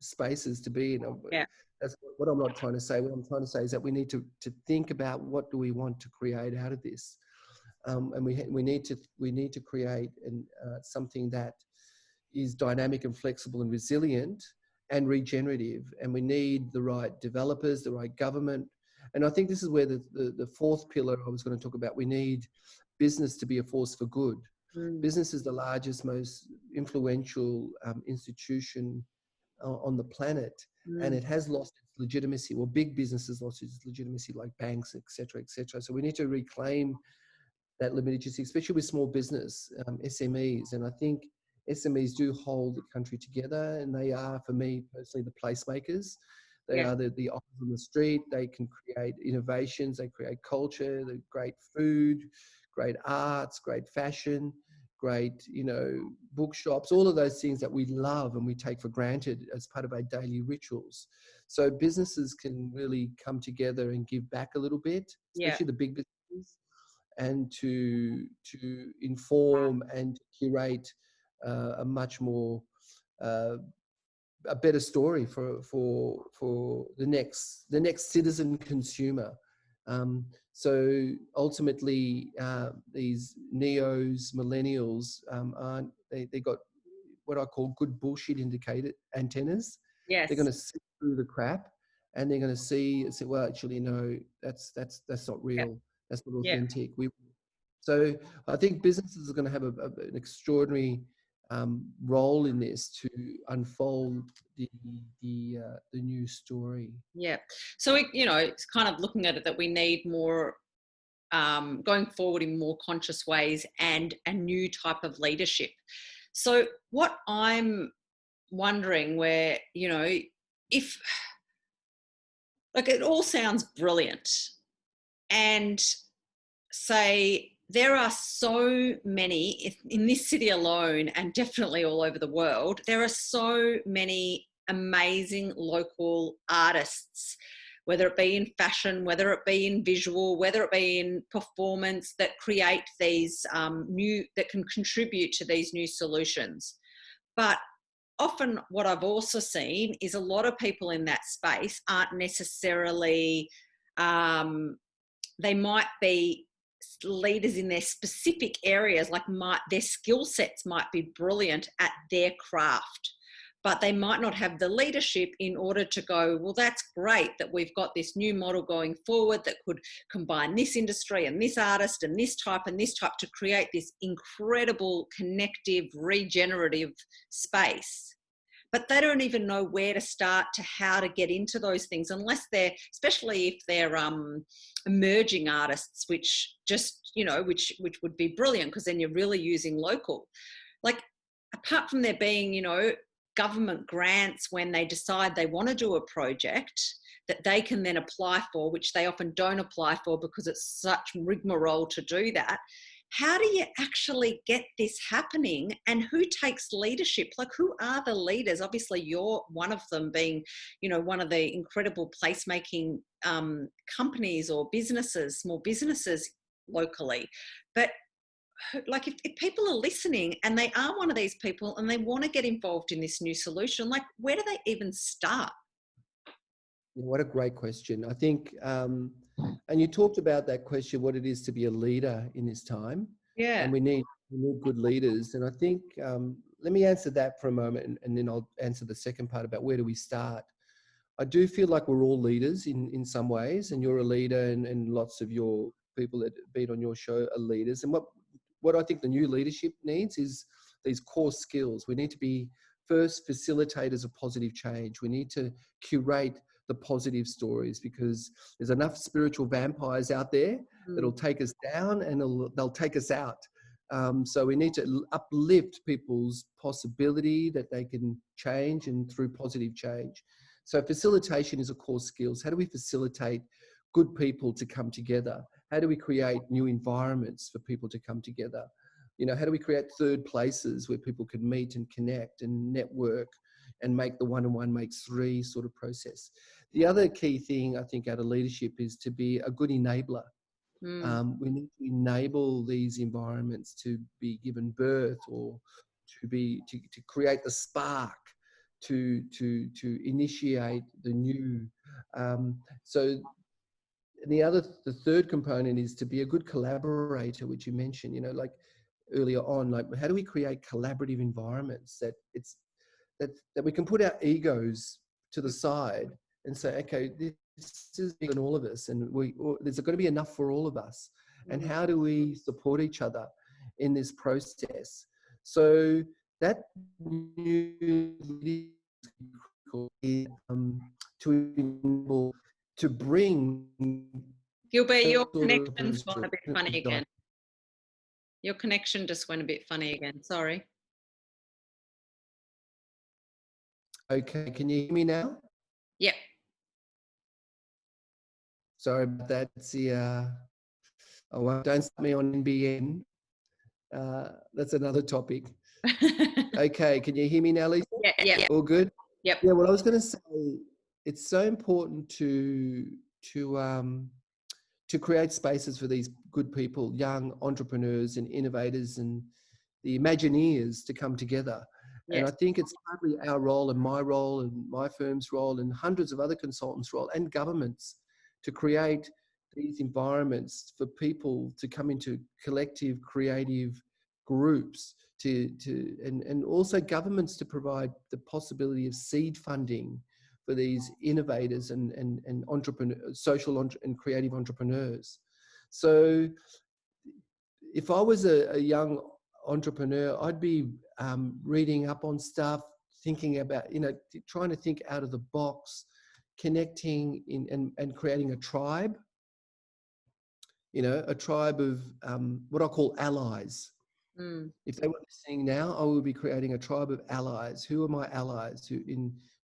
spaces to be in. Yeah. That's what I'm not trying to say. What I'm trying to say is that we need to think about what do we want to create out of this, and we need to create something that is dynamic and flexible and resilient and regenerative. And we need the right developers, the right government. And I think this is where the fourth pillar I was going to talk about. We need business to be a force for good. Business is the largest, most influential institution on the planet, and it has lost its legitimacy. Well, big business has lost its legitimacy, like banks, et cetera, et cetera. So we need to reclaim that legitimacy, especially with small business, SMEs. And I think SMEs do hold the country together, and they are, for me personally, the placemakers. They are the eyes on the street. They can create innovations. They create culture, the great food, great arts, great fashion, great, you know, bookshops, all of those things that we love and we take for granted as part of our daily rituals. So businesses can really come together and give back a little bit, especially the big businesses, and to inform and curate a much more a better story for the next citizen consumer. So ultimately, these neos, millennials, they got what I call good bullshit antennas. Yes. They're going to see through the crap, and they're going to see and say, well, actually, no, that's not real. That's not authentic. So I think businesses are going to have an extraordinary role in this to unfold the new story. Yeah. So it's kind of looking at it that we need more going forward in more conscious ways and a new type of leadership. So what I'm wondering, where if like it all sounds brilliant, and say there are so many in this city alone, and definitely all over the world, there are so many amazing local artists, whether it be in fashion, whether it be in visual, whether it be in performance, that create these that can contribute to these new solutions. But often what I've also seen is a lot of people in that space aren't necessarily, they might be leaders in their specific areas, like their skill sets might be brilliant at their craft, but they might not have the leadership in order to go, well, that's great that we've got this new model going forward that could combine this industry and this artist and this type to create this incredible connective, regenerative space. But they don't even know where to start, to how to get into those things, unless especially if they're emerging artists, which just, which would be brilliant, because then you're really using local. Like, apart from there being, government grants when they decide they want to do a project that they can then apply for, which they often don't apply for because it's such rigmarole to do that. How do you actually get this happening, and who takes leadership? Like, who are the leaders? Obviously, you're one of them, being, one of the incredible placemaking companies or businesses, small businesses locally. But like, if people are listening and they are one of these people and they want to get involved in this new solution, like, where do they even start? What a great question. I think, and you talked about that question, what it is to be a leader in this time. Yeah. And we need good leaders. And I think, let me answer that for a moment, and then I'll answer the second part about where do we start. I do feel like we're all leaders in some ways, and you're a leader, and lots of your people that have been on your show are leaders. And what I think the new leadership needs is these core skills. We need to be first facilitators of positive change. We need to curate the positive stories, because there's enough spiritual vampires out there that'll take us down and they'll take us out. So we need to uplift people's possibility that they can change, and through positive change. So facilitation is a core skills. How do we facilitate good people to come together? How do we create new environments for people to come together? How do we create third places where people can meet and connect and network and make the 1 and 1 makes 3 sort of process? The other key thing I think out of leadership is to be a good enabler. We need to enable these environments to be given birth, or to create the spark, to initiate the new. So the third component is to be a good collaborator, which you mentioned, like earlier on, like how do we create collaborative environments that we can put our egos to the side and say, okay, this is bigger than all of us, and there's going to be enough for all of us. And how do we support each other in this process? So that new to bring Gilbert, your sort connection's of gone a bit funny again. Your connection just went a bit funny again. Sorry. Okay, can you hear me now? Yep. Sorry about that. It's the don't start me on NBN. That's another topic. Okay, can you hear me now, Lisa? Yeah. All good? Yep. Yeah, well, I was going to say, it's so important to create spaces for these good people, young entrepreneurs and innovators and the Imagineers to come together. Yes. And I think it's partly our role and my role and my firm's role and hundreds of other consultants' role and governments to create these environments for people to come into collective creative groups and also governments to provide the possibility of seed funding for these innovators and social and creative entrepreneurs. So if I was a young entrepreneur, I'd be reading up on stuff, thinking about, trying to think out of the box, connecting and creating a tribe, a tribe of what I call allies. If they were listening now, I would be creating a tribe of allies. Who are my allies who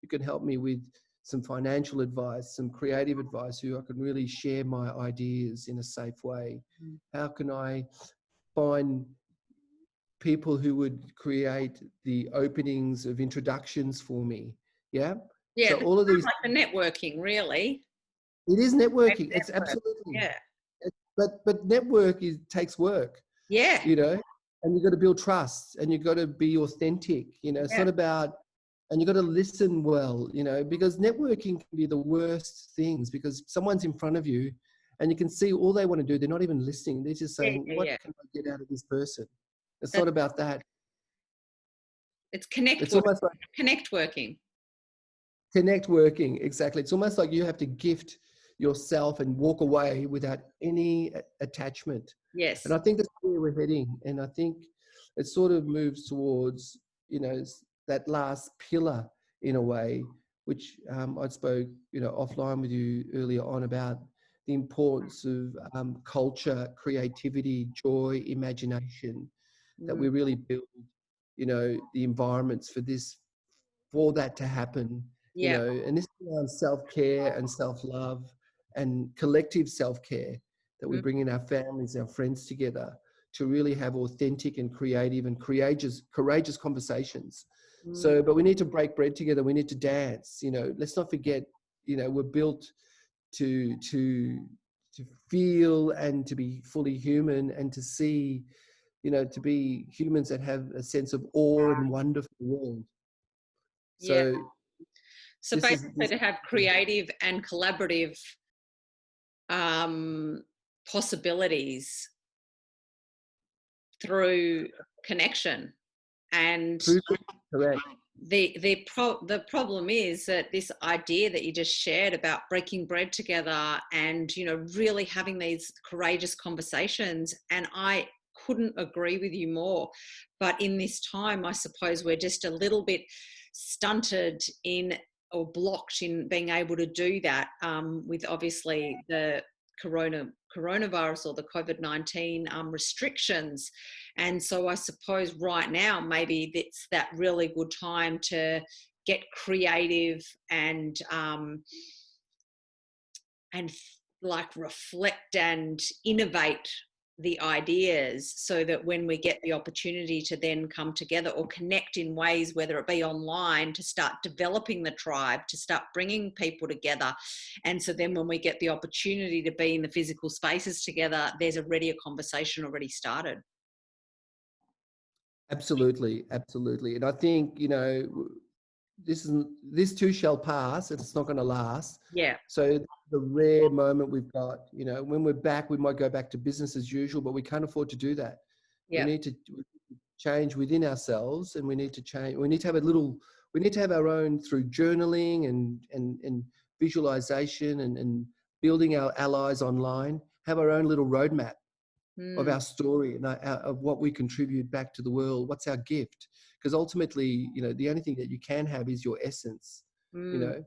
can help me with some financial advice, some creative advice, who I can really share my ideas in a safe way? How can I find people who would create the openings of introductions for me? Yeah. Yeah. So all of these, like the networking, really. it is networking. It's absolutely. Yeah. But network takes work. Yeah. And you've got to build trust, and you've got to be authentic. It's not about, and you've got to listen well, because networking can be the worst things, because someone's in front of you and you can see all they want to do. They're not even listening. They're just saying, what can I get out of this person? It's not about that. It's connect. It's almost like connect working. Connect working, exactly. It's almost like you have to gift yourself and walk away without any attachment. Yes. And I think that's where we're heading. And I think it sort of moves towards, that last pillar in a way, which I spoke, offline with you earlier on about the importance of culture, creativity, joy, imagination, that we really build, the environments for that to happen. And this is around self-care and self-love and collective self-care, that we bring in our families, our friends together to really have authentic and creative and courageous conversations. So, but we need to break bread together. We need to dance. Let's not forget, we're built to feel and to be fully human, and to see, to be humans that have a sense of awe and wonder for the world. So So This is basically this. to have creative and collaborative possibilities through connection. And Through, correct. the problem is that this idea that you just shared about breaking bread together and, you know, really having these courageous conversations, and I couldn't agree with you more. But in this time, I suppose we're just a little bit stunted in, or blocked in, being able to do that, with obviously the coronavirus, or the COVID-19 restrictions. And so I suppose right now, maybe it's that really good time to get creative and like reflect and innovate the ideas, so that when we get the opportunity to then come together or connect in ways, whether it be online, to start developing the tribe, to start bringing people together. And so then when we get the opportunity to be in the physical spaces together, there's already a conversation already started. Absolutely, absolutely. And I think, you know, this too shall pass. It's not going to last. Yeah. So the rare moment we've got, you know, when we're back, we might go back to business as usual, but we can't afford to do that. We Yeah. need to change within ourselves, and we need to change. We need to have we need to have our own, through journaling and visualization and building our allies online, have our own little roadmap of Mm, our story and of what we contribute back to the world. What's our gift? Because ultimately, you know, the only thing that you can have is your essence, you mm, know,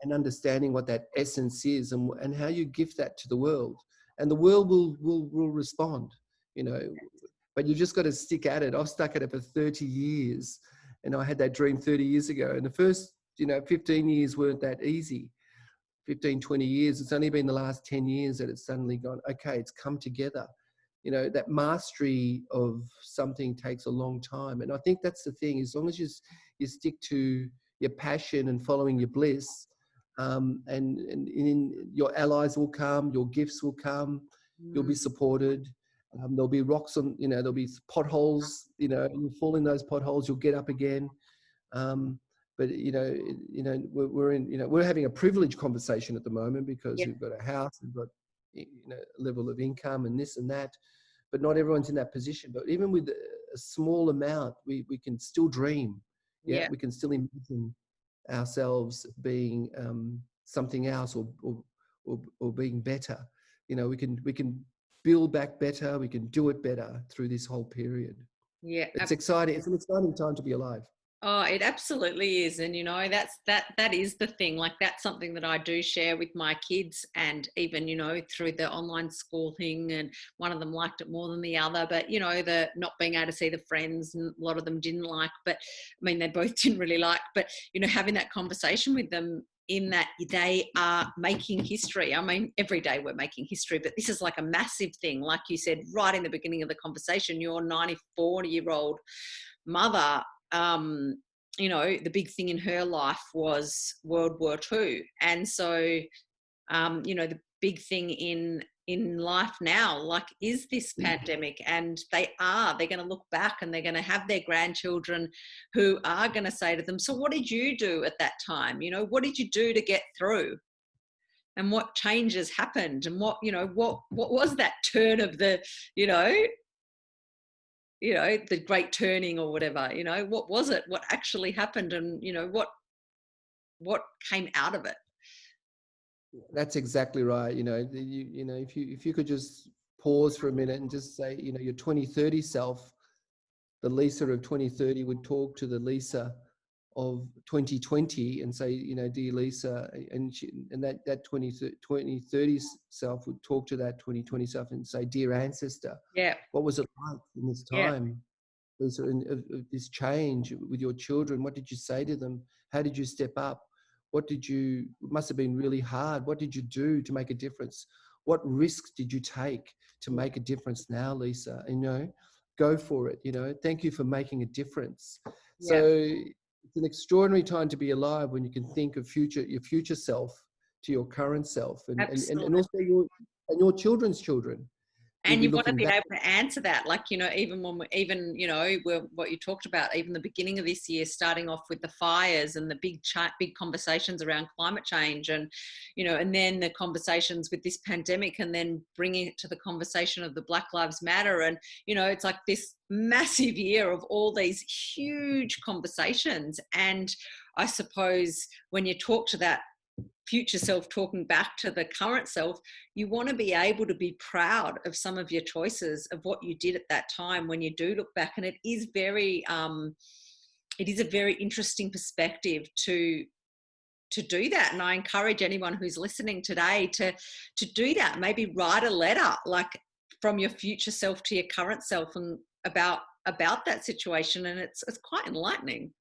and understanding what that essence is and how you gift that to the world. And the world will respond, you know, but you just got to stick at it. I've stuck at it for 30 years, and I had that dream 30 years ago. And the first, you know, 15 years weren't that easy. 15, 20 years. It's only been the last 10 years that it's suddenly gone, okay, it's come together. You know, that mastery of something takes a long time. And I think that's the thing, as long as you stick to your passion and following your bliss, and in, your allies will come, your gifts will come, you'll be mm. supported. There'll be rocks on, you know, there'll be potholes, you know, you fall in those potholes, you'll get up again. But we're in, you know, we're having a privileged conversation at the moment because Yeah. we've got a house, we've got, you know, a level of income and this and that, but not everyone's in that position. But even with a small amount, we can still dream. Yeah, Yeah. we can still imagine ourselves being something else, or being better. You know, we can build back better. We can do it better through this whole period. Yeah. It's exciting. It's an exciting time to be alive. Oh, it absolutely is. And, you know, that is the thing. Like, that's something that I do share with my kids, and even, you know, through the online school thing, and one of them liked it more than the other, but, you know, the not being able to see the friends, and a lot of them didn't like, but I mean, they both didn't really like, but, you know, having that conversation with them, in that they are making history. I mean, every day we're making history, but this is like a massive thing. Like you said, right in the beginning of the conversation, your 94-year-old mother, you know, the big thing in her life was World War II. And so, you know, the big thing in life now, like, is this pandemic. And they're going to look back, and they're going to have their grandchildren who are going to say to them, so what did you do at that time? You know, what did you do to get through? And what changes happened? And what, you know, what was that turn of the, you know, the great turning, or whatever, you know, what was it, what actually happened, and, you know, what came out of it. That's exactly right. You know, you know, if you could just pause for a minute and just say, you know, your 2030 self, the Lisa of 2030 would talk to the Lisa of 2020 and say, you know, dear Lisa, and that 2030 self would talk to that 2020 self and say, dear ancestor, Yeah. what was it like in this Yeah. time? Lisa, of this change with your children? What did you say to them? How did you step up? It must have been really hard. What did you do to make a difference? What risks did you take to make a difference now, Lisa? You know, go for it. You know, thank you for making a difference. Yeah. So it's an extraordinary time to be alive when you can think of your future self to your current self, and Absolutely. also your children's children. we'll And be you want to looking be back. able to answer that, like, even when even, what you talked about, even the beginning of this year, starting off with the fires and the big conversations around climate change, and, and then the conversations with this pandemic, and then bringing it to the conversation of the Black Lives Matter. And, it's like this massive year of all these huge conversations. And I suppose when you talk to that future self talking back to the current self, you want to be able to be proud of some of your choices, of what you did at that time when you do look back. And it is a very interesting perspective to do that. And I encourage anyone who's listening today to do that. Maybe write a letter, like, from your future self to your current self, and about that situation. And it's quite enlightening.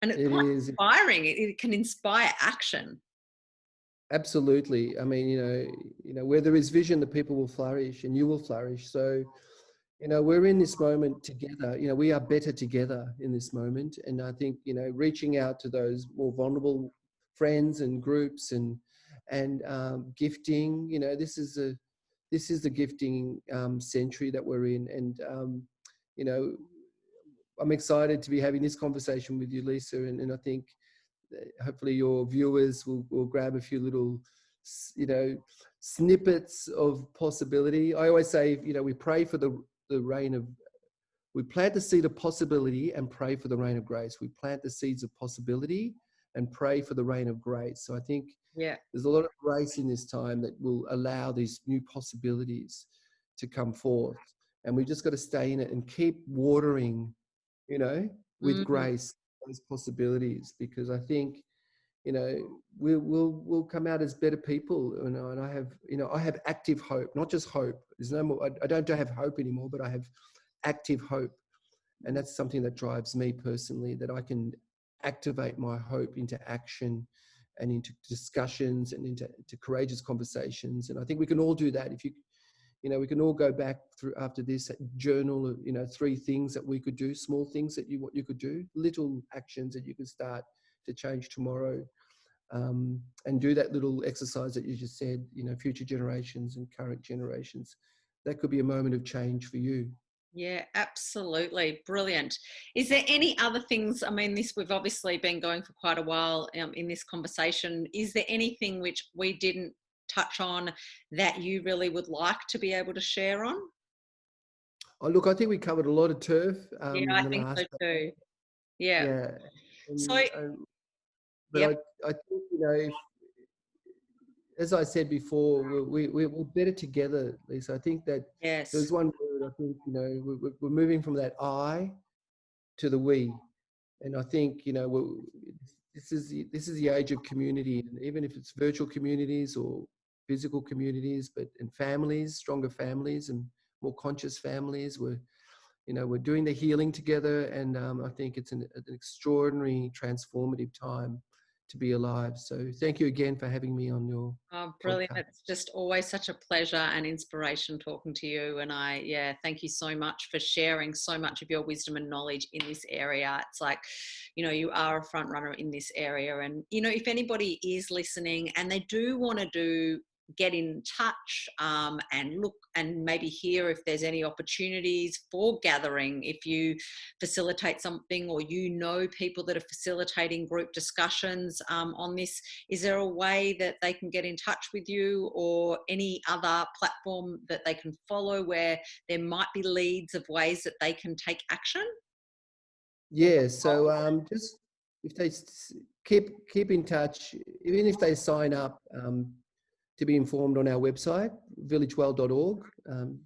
And it's It quite is. inspiring. It can inspire action. Absolutely. I mean, where there is vision, the people will flourish, and you will flourish. So, we're in this moment together. We are better together in this moment. And I think, reaching out to those more vulnerable friends and groups, and gifting. This is the gifting century that we're in, and you know, I'm excited to be having this conversation with you, Lisa, and I think hopefully your viewers will grab a few little, snippets of possibility. I always say, we pray for the rain of, we plant the seed of possibility and pray for the rain of grace. We plant the seeds of possibility and pray for the rain of grace. So I think there's a lot of grace in this time that will allow these new possibilities to come forth. And we've just got to stay in it and keep watering, with grace, those possibilities, because I think, we'll come out as better people. And I have active hope, not just hope. There's no more, I don't have hope anymore, but I have active hope. And that's something that drives me personally, that I can activate my hope into action and into discussions and into courageous conversations. And I think we can all do that. If we can all go back through after this journal, 3 things that we could do, small things that what you could do, little actions that you could start to change tomorrow, and do that little exercise that you just said, future generations and current generations. That could be a moment of change for you. Yeah, absolutely. Brilliant. Is there any other things? I mean, we've obviously been going for quite a while in this conversation. Is there anything which we didn't touch on that you really would like to be able to share on? Oh, look, I think we covered a lot of turf Yeah, in I the think last. so too. Yeah. Yeah. So, But yep. I think, if, as I said before, we're better together, Lisa. I think that Yes. there's one word, I think, we're moving from that I to the we. And I think, this is the age of community. And even if it's virtual communities or physical communities, but in families, stronger families and more conscious families, we're doing the healing together. And I think it's an extraordinary, transformative time to be alive. So thank you again for having me on your Oh, brilliant. podcast. It's just always such a pleasure and inspiration talking to you. And thank you so much for sharing so much of your wisdom and knowledge in this area. It's like, you are a front runner in this area. And, if anybody is listening and they do want to get in touch and look and maybe hear if there's any opportunities for gathering, if you facilitate something or people that are facilitating group discussions on this, is there a way that they can get in touch with you, or any other platform that they can follow where there might be leads of ways that they can take action? Yeah, so just if they keep in touch, even if they sign up to be informed on our website, villagewell.org,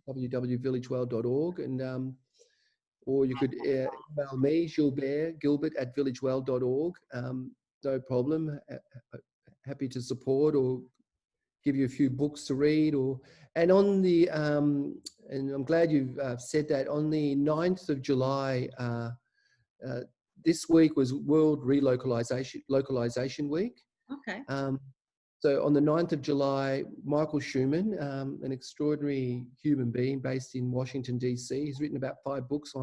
www.villagewell.org, and or you could email me, Gilbert at villagewell.org. No problem. Happy to support or give you a few books to read. And on the and I'm glad you've said that, on the 9th of July. This week was World Localization Week. Okay. So on the 9th of July, Michael Schumann, an extraordinary human being based in Washington, D.C., he's written about 5 books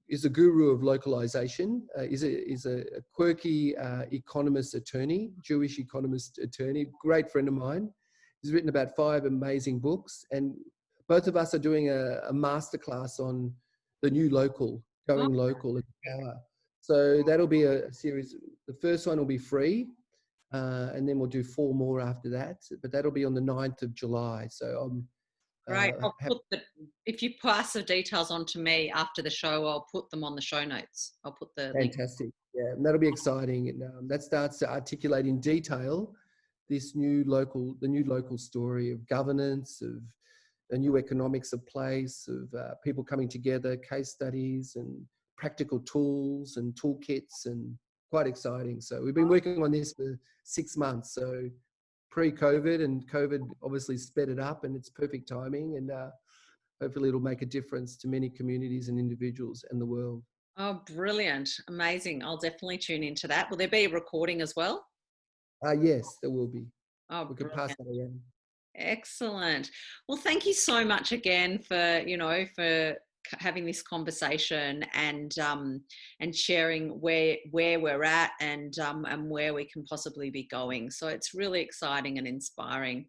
is a guru of localization, is a quirky economist attorney, Jewish economist attorney, great friend of mine. He's written about 5 amazing books, and both of us are doing a masterclass on the new local, Oh, going local and power. So that'll be a series. The first one will be free, and then we'll do 4 more after that. But that'll be on the 9th of July. So I'm great. I'll happy. put if you pass the details on to me after the show, I'll put them on the show notes. I'll put the link. Fantastic. Yeah, and that'll be exciting. And that starts to articulate in detail this the new local story of governance, of the new economics of place, of people coming together, case studies and practical tools and toolkits, and quite exciting. So we've been working on this for 6 months. So pre-COVID, and COVID obviously sped it up, and it's perfect timing. And hopefully it'll make a difference to many communities and individuals and the world. Oh, brilliant. Amazing. I'll definitely tune into that. Will there be a recording as well? Yes, there will be. Oh, We can pass brilliant. that around. Excellent. Well, thank you so much again for, for having this conversation and sharing where we're at and where we can possibly be going. So it's really exciting and inspiring.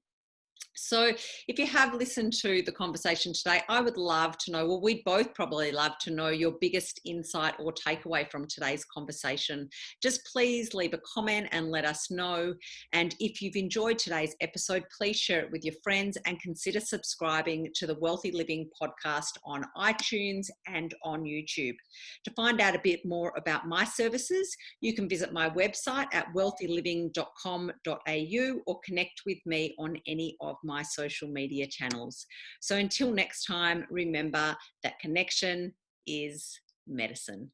So if you have listened to the conversation today, I would love to know, well, we'd both probably love to know your biggest insight or takeaway from today's conversation. Just please leave a comment and let us know. And if you've enjoyed today's episode, please share it with your friends and consider subscribing to the Wellthy Living podcast on iTunes and on YouTube. To find out a bit more about my services, you can visit my website at wellthyliving.com.au or connect with me on any of my social media channels. So until next time, remember that connection is medicine.